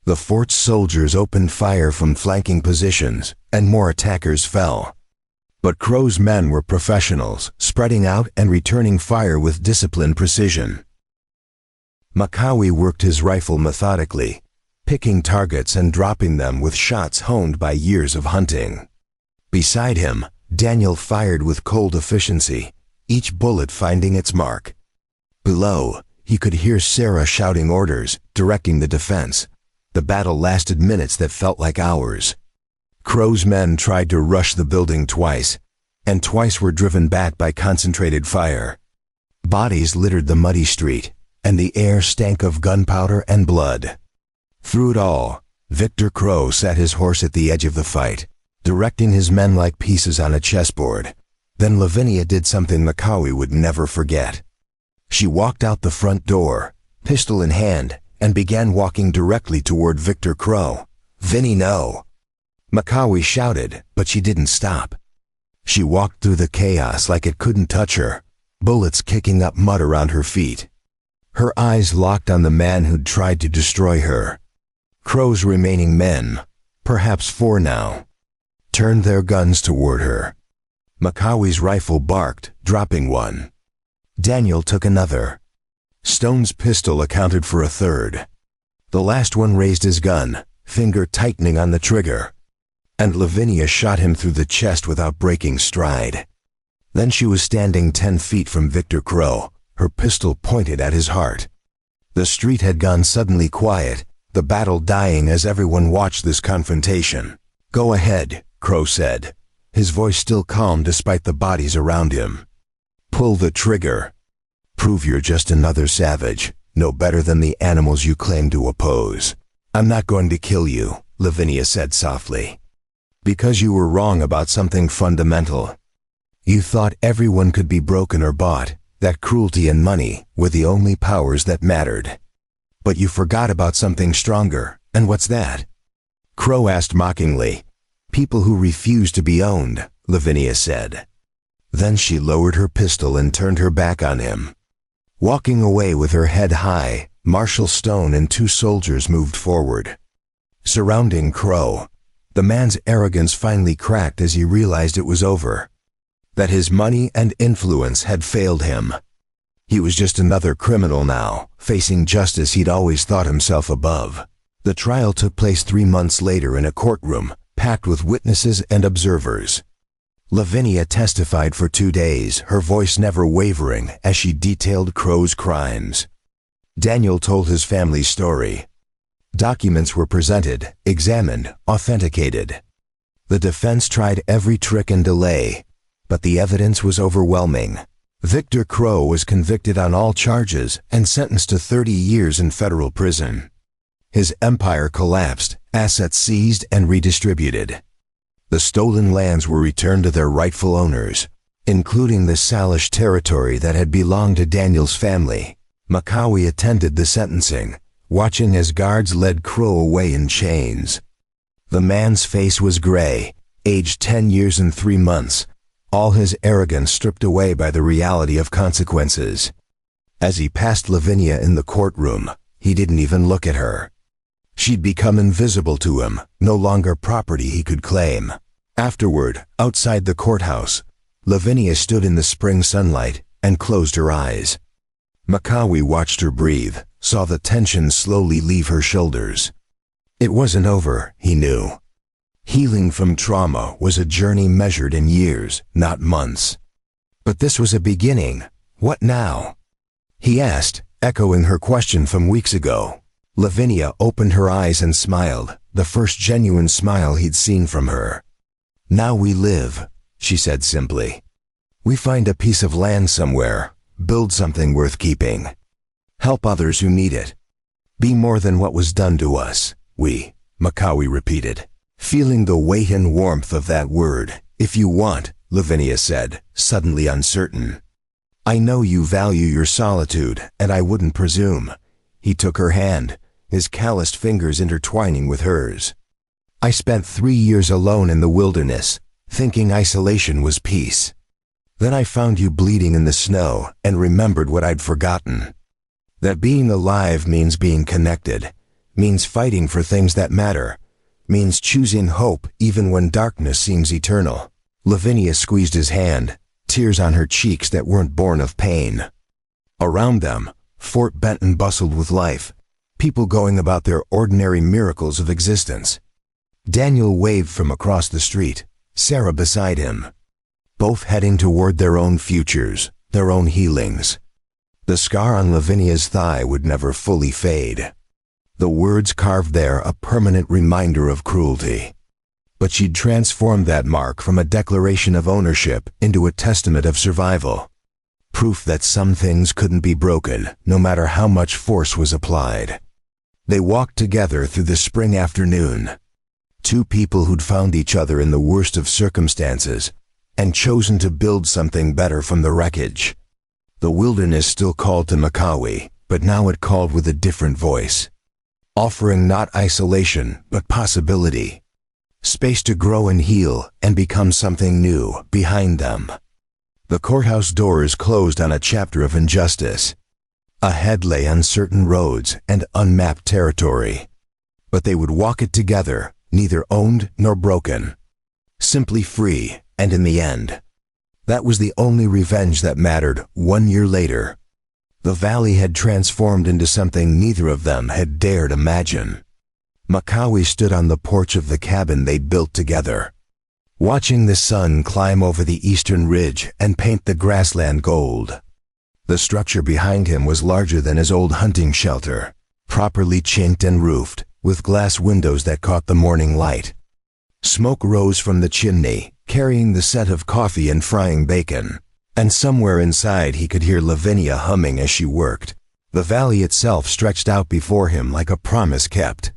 The fort's soldiers opened fire from flanking positions, and more attackers fell. But Crow's men were professionals, spreading out and returning fire with disciplined precision. Makawi worked his rifle methodically, picking targets and dropping them with shots honed by years of hunting. Beside him, Daniel fired with cold efficiency, each bullet finding its mark. Below, he could hear Sarah shouting orders, directing the defense. The battle lasted minutes that felt like hours. Crow's men tried to rush the building twice, and twice were driven back by concentrated fire. Bodies littered the muddy street, and the air stank of gunpowder and blood. Through it all, Victor Crow sat his horse at the edge of the fight, directing his men like pieces on a chessboard. Then Lavinia did something Makawi would never forget. She walked out the front door, pistol in hand, and began walking directly toward Victor Crow. "Vinny, no!" Makawi shouted, but she didn't stop. She walked through the chaos like it couldn't touch her, bullets kicking up mud around her feet. Her eyes locked on the man who'd tried to destroy her. Crow's remaining men, perhaps 4 now, turned their guns toward her. Makawi's rifle barked, dropping one. Daniel took another. Stone's pistol accounted for a third. The last one raised his gun, finger tightening on the trigger, and Lavinia shot him through the chest without breaking stride. Then she was standing 10 feet from Victor Crow, her pistol pointed at his heart. The street had gone suddenly quiet, the battle dying as everyone watched this confrontation. "Go ahead," Crow said, his voice still calm despite the bodies around him. "Pull the trigger. Prove you're just another savage, no better than the animals you claim to oppose." "I'm not going to kill you," Lavinia said softly. "Because you were wrong about something fundamental. You thought everyone could be broken or bought, that cruelty and money were the only powers that mattered. But you forgot about something stronger, and what's that?" Crow asked mockingly. "People who refuse to be owned," Lavinia said. Then she lowered her pistol and turned her back on him. Walking away with her head high, Marshal Stone and 2 soldiers moved forward. Surrounding Crow, the man's arrogance finally cracked as he realized it was over. That his money and influence had failed him. He was just another criminal now, facing justice he'd always thought himself above. The trial took place 3 months later in a courtroom, packed with witnesses and observers. Lavinia testified for 2 days, her voice never wavering as she detailed Crow's crimes. Daniel told his family's story. Documents were presented, examined, authenticated. The defense tried every trick and delay, but the evidence was overwhelming. Victor Crow was convicted on all charges and sentenced to 30 years in federal prison. His empire collapsed, assets seized and redistributed. The stolen lands were returned to their rightful owners, including the Salish territory that had belonged to Daniel's family. Makawi attended the sentencing, watching as guards led Crow away in chains. The man's face was gray, aged 10 years and 3 months, all his arrogance stripped away by the reality of consequences. As he passed Lavinia in the courtroom, he didn't even look at her. She'd become invisible to him, no longer property he could claim. Afterward, outside the courthouse, Lavinia stood in the spring sunlight and closed her eyes. Makawi watched her breathe, saw the tension slowly leave her shoulders. It wasn't over, he knew. Healing from trauma was a journey measured in years, not months. But this was a beginning. What now? He asked, echoing her question from weeks ago. Lavinia opened her eyes and smiled, the first genuine smile he'd seen from her. "Now we live," she said simply. "We find a piece of land somewhere, build something worth keeping. Help others who need it. Be more than what was done to us, we," Makawi repeated, feeling the weight and warmth of that word. "If you want," Lavinia said, suddenly uncertain. "I know you value your solitude, and I wouldn't presume." He took her hand, his calloused fingers intertwining with hers. "I spent 3 years alone in the wilderness, thinking isolation was peace. Then I found you bleeding in the snow and remembered what I'd forgotten. That being alive means being connected, means fighting for things that matter, means choosing hope even when darkness seems eternal. Lavinia squeezed his hand, tears on her cheeks that weren't born of pain. Around them, Fort Benton bustled with life, people going about their ordinary miracles of existence. Daniel waved from across the street, Sarah beside him, both heading toward their own futures, their own healings. The scar on Lavinia's thigh would never fully fade. The words carved there a permanent reminder of cruelty. But she'd transformed that mark from a declaration of ownership into a testament of survival. Proof that some things couldn't be broken, no matter how much force was applied. They walked together through the spring afternoon. Two people who'd found each other in the worst of circumstances and chosen to build something better from the wreckage. The wilderness still called to Makawi, but now it called with a different voice, offering not isolation, but possibility. Space to grow and heal and become something new behind them. The courthouse doors closed on a chapter of injustice. Ahead lay uncertain roads and unmapped territory. But they would walk it together, neither owned nor broken. Simply free, and in the end, that was the only revenge that mattered. 1 year later, the valley had transformed into something neither of them had dared imagine. Makawi stood on the porch of the cabin they'd built together, watching the sun climb over the eastern ridge and paint the grassland gold. The structure behind him was larger than his old hunting shelter, properly chinked and roofed, with glass windows that caught the morning light. Smoke rose from the chimney, carrying the scent of coffee and frying bacon, and somewhere inside he could hear Lavinia humming as she worked. The valley itself stretched out before him like a promise kept.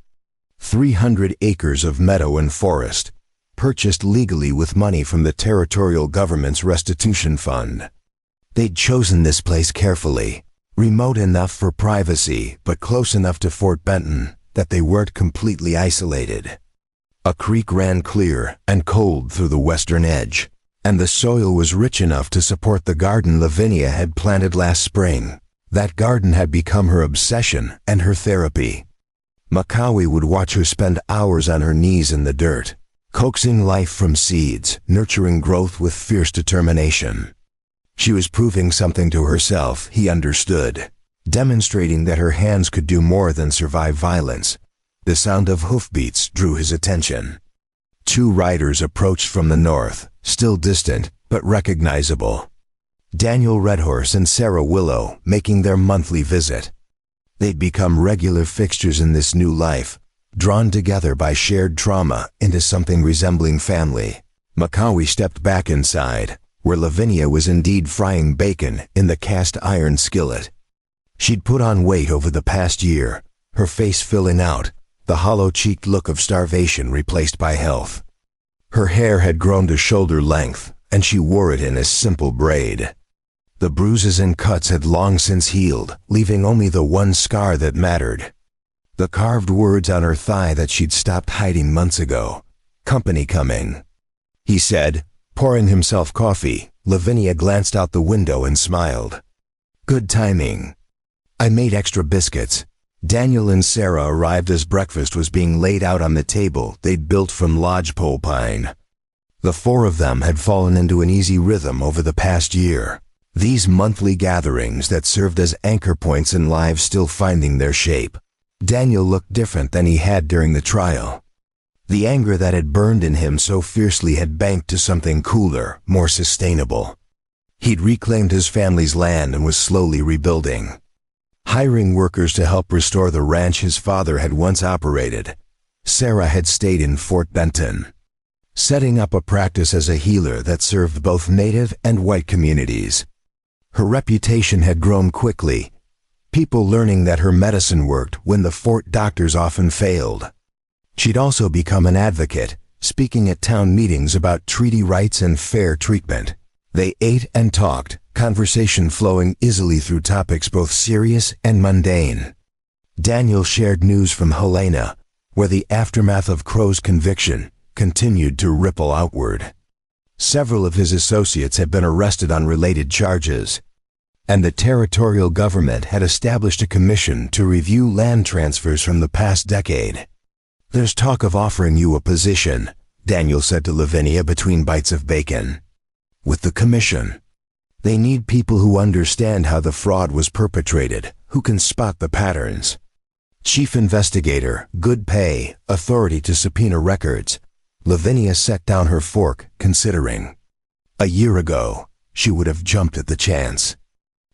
300 acres of meadow and forest, purchased legally with money from the territorial government's restitution fund. They'd chosen this place carefully, remote enough for privacy but close enough to Fort Benton that they weren't completely isolated. A creek ran clear and cold through the western edge, and the soil was rich enough to support the garden Lavinia had planted last spring. That garden had become her obsession and her therapy. Makawi would watch her spend hours on her knees in the dirt, coaxing life from seeds, nurturing growth with fierce determination. She was proving something to herself, he understood, demonstrating that her hands could do more than survive violence. The sound of hoofbeats drew his attention. Two riders approached from the north, still distant, but recognizable. Daniel Redhorse and Sarah Willow making their monthly visit. They'd become regular fixtures in this new life, drawn together by shared trauma into something resembling family. Makawi stepped back inside, where Lavinia was indeed frying bacon in the cast iron skillet. She'd put on weight over the past year, her face filling out, the hollow-cheeked look of starvation replaced by health. Her hair had grown to shoulder length, and she wore it in a simple braid. The bruises and cuts had long since healed, leaving only the one scar that mattered. The carved words on her thigh that she'd stopped hiding months ago. "Company coming," he said, pouring himself coffee. Lavinia glanced out the window and smiled. "Good timing. I made extra biscuits." Daniel and Sarah arrived as breakfast was being laid out on the table they'd built from lodgepole pine. The four of them had fallen into an easy rhythm over the past year. These monthly gatherings that served as anchor points in lives still finding their shape. Daniel looked different than he had during the trial. The anger that had burned in him so fiercely had banked to something cooler, more sustainable. He'd reclaimed his family's land and was slowly rebuilding, hiring workers to help restore the ranch his father had once operated. Sarah had stayed in Fort Benton, setting up a practice as a healer that served both native and white communities. Her reputation had grown quickly, people learning that her medicine worked when the fort doctors often failed. She'd also become an advocate, speaking at town meetings about treaty rights and fair treatment. They ate and talked, conversation flowing easily through topics both serious and mundane. Daniel shared news from Helena, where the aftermath of Crow's conviction continued to ripple outward. Several of his associates had been arrested on related charges. and the territorial government had established a commission to review land transfers from the past decade. "There's talk of offering you a position," Daniel said to Lavinia between bites of bacon. "With the commission. They need people who understand how the fraud was perpetrated, who can spot the patterns. Chief investigator, good pay, authority to subpoena records." Lavinia set down her fork, considering. A year ago, she would have jumped at the chance.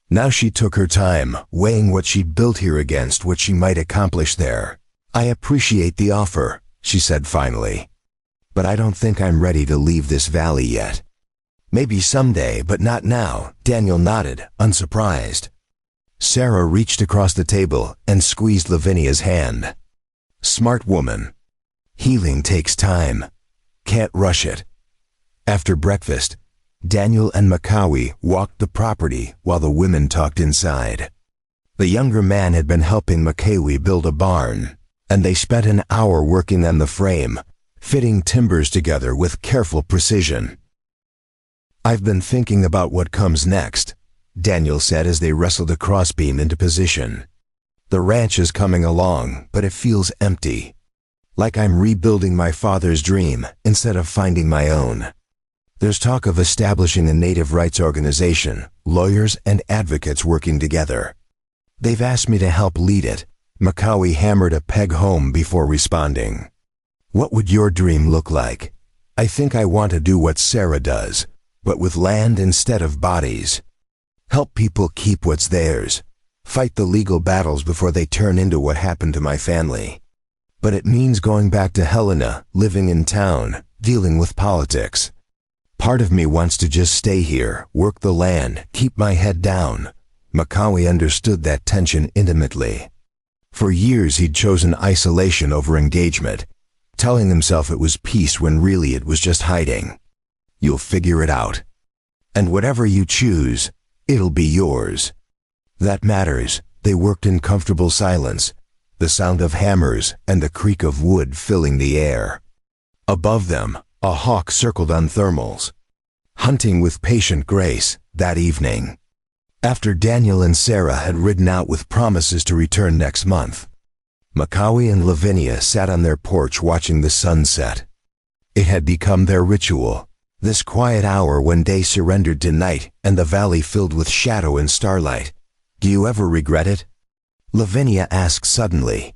Now she took her time, weighing what she'd built here against what she might accomplish there. "I appreciate the offer," she said finally. "But I don't think I'm ready to leave this valley yet." "Maybe someday, but not now," Daniel nodded, unsurprised. Sarah reached across the table and squeezed Lavinia's hand. "Smart woman. Healing takes time. Can't rush it." After breakfast, Daniel and Makawi walked the property while the women talked inside. The younger man had been helping Makawi build a barn, and they spent an hour working on the frame, fitting timbers together with careful precision. "I've been thinking about what comes next," Daniel said as they wrestled a crossbeam into position. "The ranch is coming along, but it feels empty. Like I'm rebuilding my father's dream instead of finding my own. There's talk of establishing a native rights organization, lawyers and advocates working together. They've asked me to help lead it." Makawi hammered a peg home before responding. "What would your dream look like?" "I think I want to do what Sarah does, but with land instead of bodies. Help people keep what's theirs. Fight the legal battles before they turn into what happened to my family. But it means going back to Helena, living in town, dealing with politics. Part of me wants to just stay here, work the land, keep my head down." Makawi understood that tension intimately. For years he'd chosen isolation over engagement, telling himself it was peace when really it was just hiding. "You'll figure it out. And whatever you choose, it'll be yours." That matters. They worked in comfortable silence, the sound of hammers and the creak of wood filling the air. Above them, a hawk circled on thermals, hunting with patient grace that evening. After Daniel and Sarah had ridden out with promises to return next month, Makawi and Lavinia sat on their porch watching the sun set. It had become their ritual, this quiet hour when day surrendered to night and the valley filled with shadow and starlight. "Do you ever regret it?" Lavinia asked suddenly.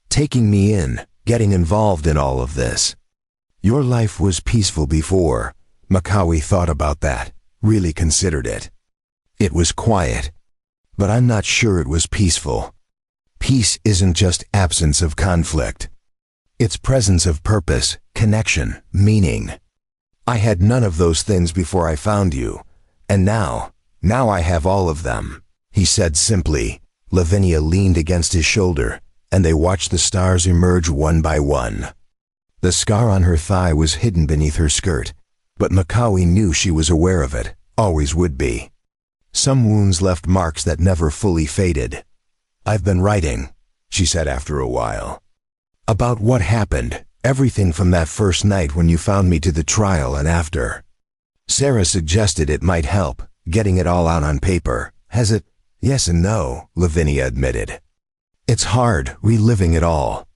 "Taking me in, getting involved in all of this." "Your life was peaceful before." Makawi thought about that, really considered it. "It was quiet, but I'm not sure it was peaceful. Peace isn't just absence of conflict. It's presence of purpose, connection, meaning. I had none of those things before I found you, and now I have all of them," he said simply. Lavinia leaned against his shoulder, and they watched the stars emerge one by one. The scar on her thigh was hidden beneath her skirt, but Makawi knew she was aware of it, always would be. Some wounds left marks that never fully faded. "I've been writing," she said after a while. "About what happened, everything from that first night when you found me to the trial and after." Sarah suggested it might help, getting it all out on paper. "Has it?" "Yes and no," Lavinia admitted. "It's hard, reliving it all.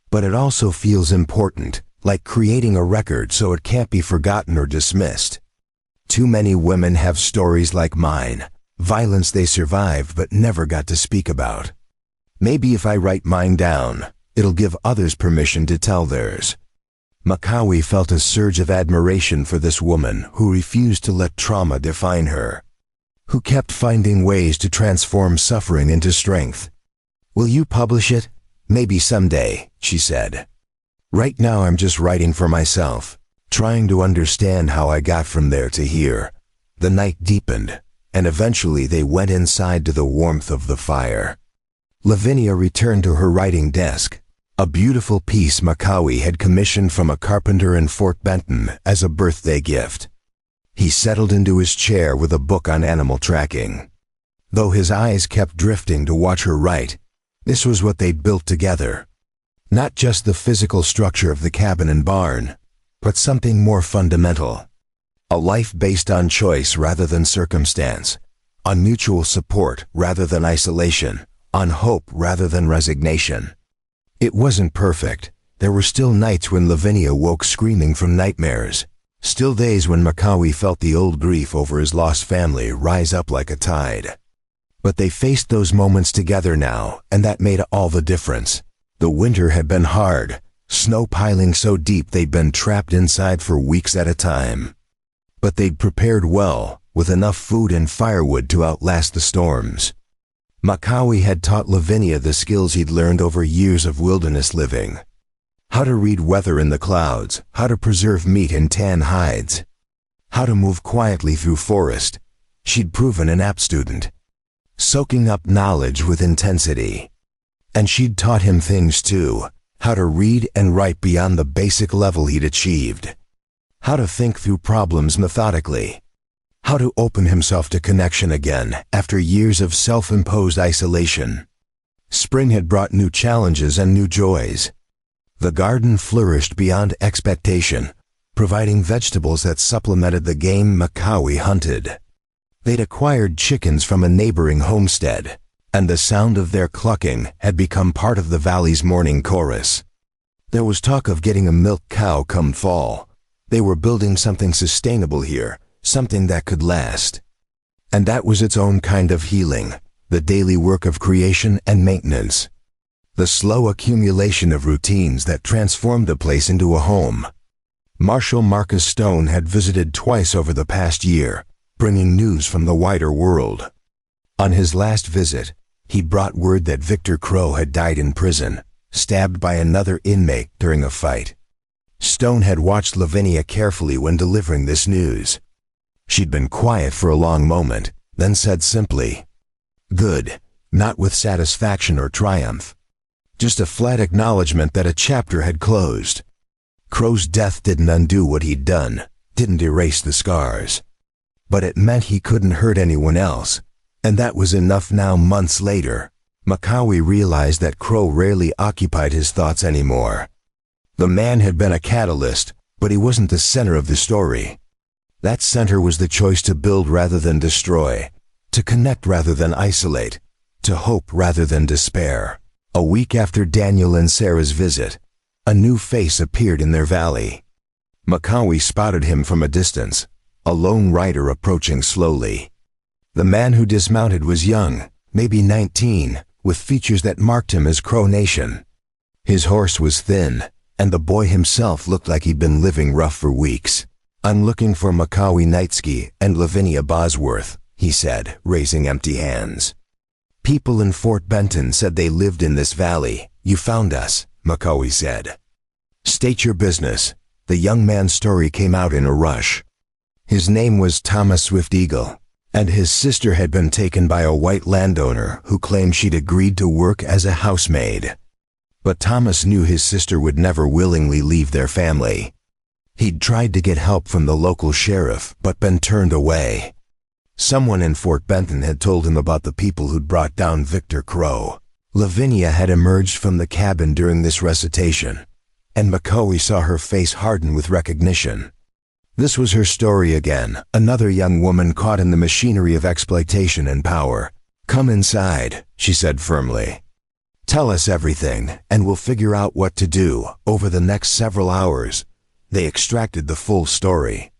But it also feels important, like creating a record so it can't be forgotten or dismissed. Too many women have stories like mine, violence they survived but never got to speak about. Maybe if I write mine down, it'll give others permission to tell theirs." Makawi felt a surge of admiration for this woman who refused to let trauma define her, who kept finding ways to transform suffering into strength. "Will you publish it?" "Maybe someday," she said. "Right now I'm just writing for myself, trying to understand how I got from there to here." The night deepened, and eventually they went inside to the warmth of the fire. Lavinia returned to her writing desk, a beautiful piece Makawi had commissioned from a carpenter in Fort Benton as a birthday gift. He settled into his chair with a book on animal tracking. Though his eyes kept drifting to watch her write, this was what they'd built together. Not just the physical structure of the cabin and barn, but something more fundamental. A life based on choice rather than circumstance. on mutual support rather than isolation, on hope rather than resignation. It wasn't perfect. There were still nights when Lavinia woke screaming from nightmares. Still days when Makawi felt the old grief over his lost family rise up like a tide. But they faced those moments together now, and that made all the difference. The winter had been hard, snow piling so deep they'd been trapped inside for weeks at a time. But they'd prepared well, with enough food and firewood to outlast the storms. Makawi had taught Lavinia the skills he'd learned over years of wilderness living. How to read weather in the clouds, how to preserve meat in tan hides, how to move quietly through forest. She'd proven an apt student, soaking up knowledge with intensity. And she'd taught him things too, how to read and write beyond the basic level he'd achieved, how to think through problems methodically, how to open himself to connection again after years of self-imposed isolation. Spring had brought new challenges and new joys. The garden flourished beyond expectation, providing vegetables that supplemented the game Makawi hunted. They'd acquired chickens from a neighboring homestead, and the sound of their clucking had become part of the valley's morning chorus. There was talk of getting a milk cow come fall. They were building something sustainable here, something that could last. And that was its own kind of healing, the daily work of creation and maintenance. The slow accumulation of routines that transformed the place into a home. Marshal Marcus Stone had visited twice over the past year, bringing news from the wider world. On his last visit, he brought word that Victor Crow had died in prison, stabbed by another inmate during a fight. Stone had watched Lavinia carefully when delivering this news. She'd been quiet for a long moment, then said simply, "Good," not with satisfaction or triumph. Just a flat acknowledgement that a chapter had closed. Crow's death didn't undo what he'd done, didn't erase the scars. But it meant he couldn't hurt anyone else, and that was enough now. Months later, Makawi realized that Crow rarely occupied his thoughts anymore. The man had been a catalyst, but he wasn't the center of the story. That center was the choice to build rather than destroy, to connect rather than isolate, to hope rather than despair. A week after Daniel and Sarah's visit, a new face appeared in their valley. Makawi spotted him from a distance, a lone rider approaching slowly. The man who dismounted was young, maybe 19, with features that marked him as Crow Nation. His horse was thin, and the boy himself looked like he'd been living rough for weeks. "I'm looking for Makawi Knightsky and Lavinia Bosworth," he said, raising empty hands. "People in Fort Benton said they lived in this valley. You found us," Makawi said. "State your business." The young man's story came out in a rush. His name was Thomas Swift Eagle, and his sister had been taken by a white landowner who claimed she'd agreed to work as a housemaid. But Thomas knew his sister would never willingly leave their family. He'd tried to get help from the local sheriff, but been turned away. Someone in Fort Benton had told him about the people who'd brought down Victor Crow. Lavinia had emerged from the cabin during this recitation, and Makawi saw her face harden with recognition. This was her story again, another young woman caught in the machinery of exploitation and power. "Come inside," she said firmly. "Tell us everything, and we'll figure out what to do." Over the next several hours, they extracted the full story.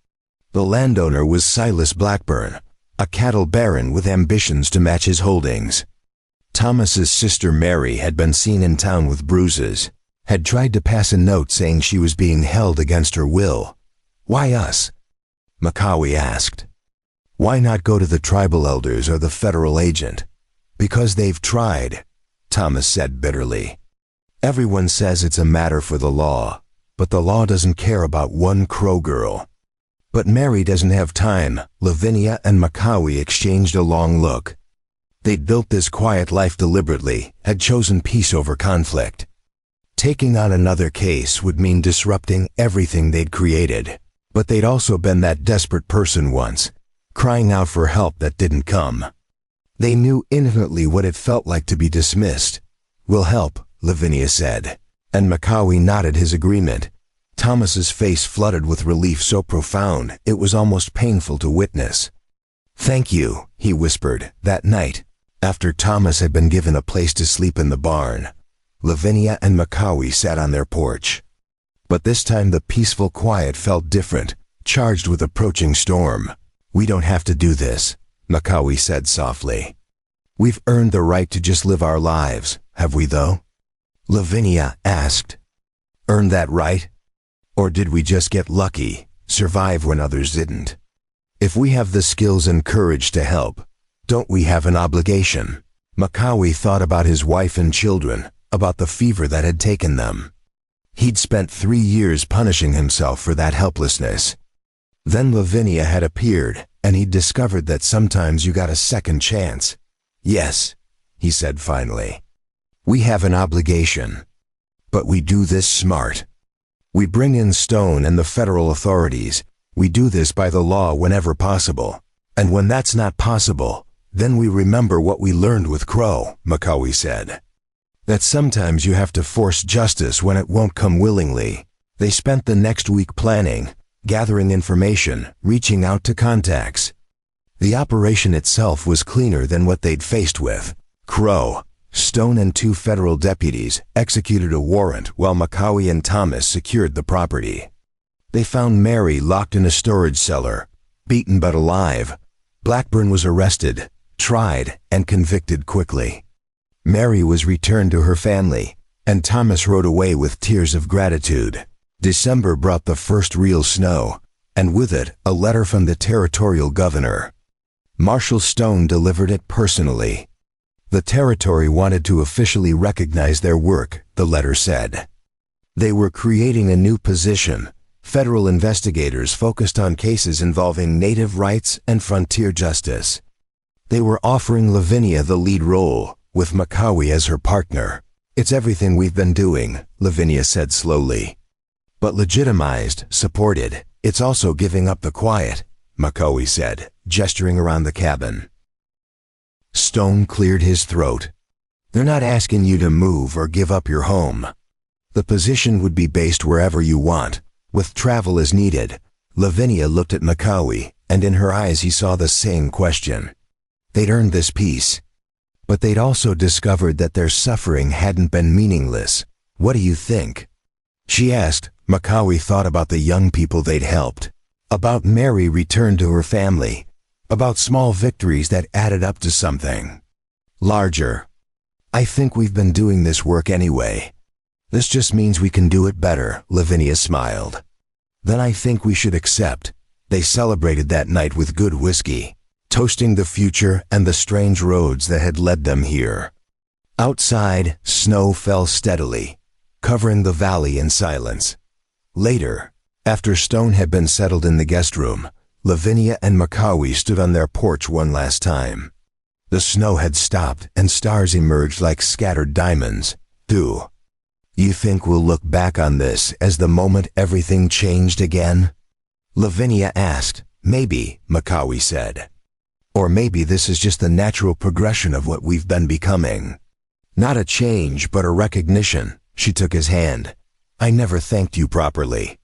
The landowner was Silas Blackburn, a cattle baron with ambitions to match his holdings. Thomas's sister Mary had been seen in town with bruises, had tried to pass a note saying she was being held against her will. "Why us?" Makawi asked. "Why not go to the tribal elders or the federal agent?" "Because they've tried," Thomas said bitterly. "Everyone says it's a matter for the law, but the law doesn't care about one Crow girl." "But Mary doesn't have time." Lavinia and Makawi exchanged a long look. They'd built this quiet life deliberately, had chosen peace over conflict. Taking on another case would mean disrupting everything they'd created. But they'd also been that desperate person once, crying out for help that didn't come. They knew intimately what it felt like to be dismissed. "We'll help," Lavinia said, and Makawi nodded his agreement. Thomas's face flooded with relief so profound it was almost painful to witness. "Thank you," he whispered. That night, after Thomas had been given a place to sleep in the barn, Lavinia and Macaulay sat on their porch. But this time the peaceful quiet felt different, charged with approaching storm. "We don't have to do this," Macaulay said softly. "We've earned the right to just live our lives, have we though?" Lavinia asked. "Earned that right? Or did we just get lucky, survive when others didn't? If we have the skills and courage to help, don't we have an obligation?" Macaulay thought about his wife and children, about the fever that had taken them. He'd spent 3 years punishing himself for that helplessness. Then Lavinia had appeared, and he'd discovered that sometimes you got a second chance. "Yes," he said finally. "We have an obligation. But we do this smart. We bring in Stone and the federal authorities. We do this by the law whenever possible. And when that's not possible, then we remember what we learned with Crow," Macaulay said. "That sometimes you have to force justice when it won't come willingly." They spent the next week planning, gathering information, reaching out to contacts. The operation itself was cleaner than what they'd faced with. Crow, Stone and 2 federal deputies executed a warrant while Macaulay and Thomas secured the property. They found Mary locked in a storage cellar, beaten but alive. Blackburn was arrested, tried, and convicted quickly. Mary was returned to her family, and Thomas rode away with tears of gratitude. December brought the first real snow, and with it, a letter from the territorial governor. Marshal Stone delivered it personally. The territory wanted to officially recognize their work, the letter said. They were creating a new position, federal investigators focused on cases involving native rights and frontier justice. They were offering Lavinia the lead role, with Macaulay as her partner. "It's everything we've been doing," Lavinia said slowly. "But legitimized, supported, it's also giving up the quiet," Macaulay said, gesturing around the cabin. Stone cleared his throat. "They're not asking you to move or give up your home. The position would be based wherever you want, with travel as needed." Lavinia looked at Macaulay, and in her eyes he saw the same question. They'd earned this peace, but they'd also discovered that their suffering hadn't been meaningless. "What do you think?" she asked. Macaulay thought about the young people they'd helped, about Mary returned to her family, about small victories that added up to something larger. "I think we've been doing this work anyway. This just means we can do it better," Lavinia smiled. "Then I think we should accept." They celebrated that night with good whiskey, toasting the future and the strange roads that had led them here. Outside, snow fell steadily, covering the valley in silence. Later, after Stone had been settled in the guest room, Lavinia and Macaulay stood on their porch one last time. The snow had stopped and stars emerged like scattered diamonds. "Do you think we'll look back on this as the moment everything changed again?" Lavinia asked. "Maybe," Macaulay said. "Or maybe this is just the natural progression of what we've been becoming. Not a change, but a recognition." She took his hand. "I never thanked you properly.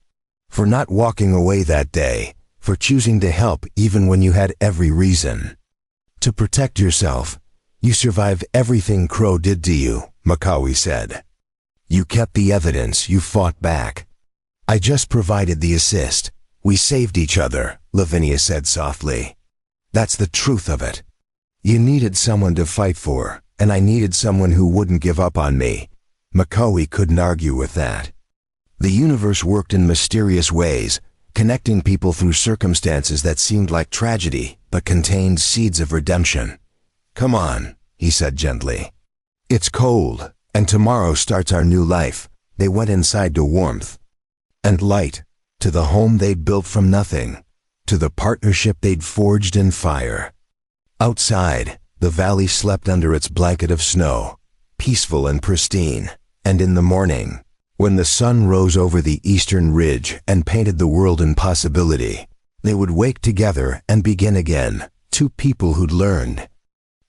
For not walking away that day, for choosing to help even when you had every reason. To protect yourself. You survived everything Crow did to you," Macaulay said. "You kept the evidence, you fought back. I just provided the assist. We saved each other," Lavinia said softly. "That's the truth of it. You needed someone to fight for, and I needed someone who wouldn't give up on me." Macaulay couldn't argue with that. The universe worked in mysterious ways, connecting people through circumstances that seemed like tragedy, but contained seeds of redemption. "Come on," he said gently. "It's cold, and tomorrow starts our new life." They went inside to warmth and light, to the home they'd built from nothing, to the partnership they'd forged in fire. Outside, the valley slept under its blanket of snow, peaceful and pristine, and in the morning, when the sun rose over the eastern ridge and painted the world in possibility, they would wake together and begin again, 2 people who'd learned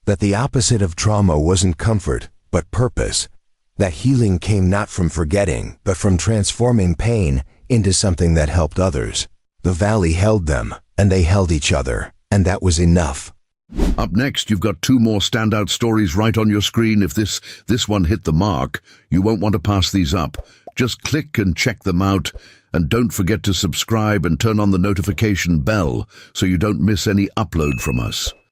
that the opposite of trauma wasn't comfort, but purpose, that healing came not from forgetting, but from transforming pain into something that helped others. The valley held them, and they held each other. and that was enough. Up next, you've got two more standout stories right on your screen. If this one hit the mark, you won't want to pass these up. Just click and check them out. And don't forget to subscribe and turn on the notification bell so you don't miss any upload from us.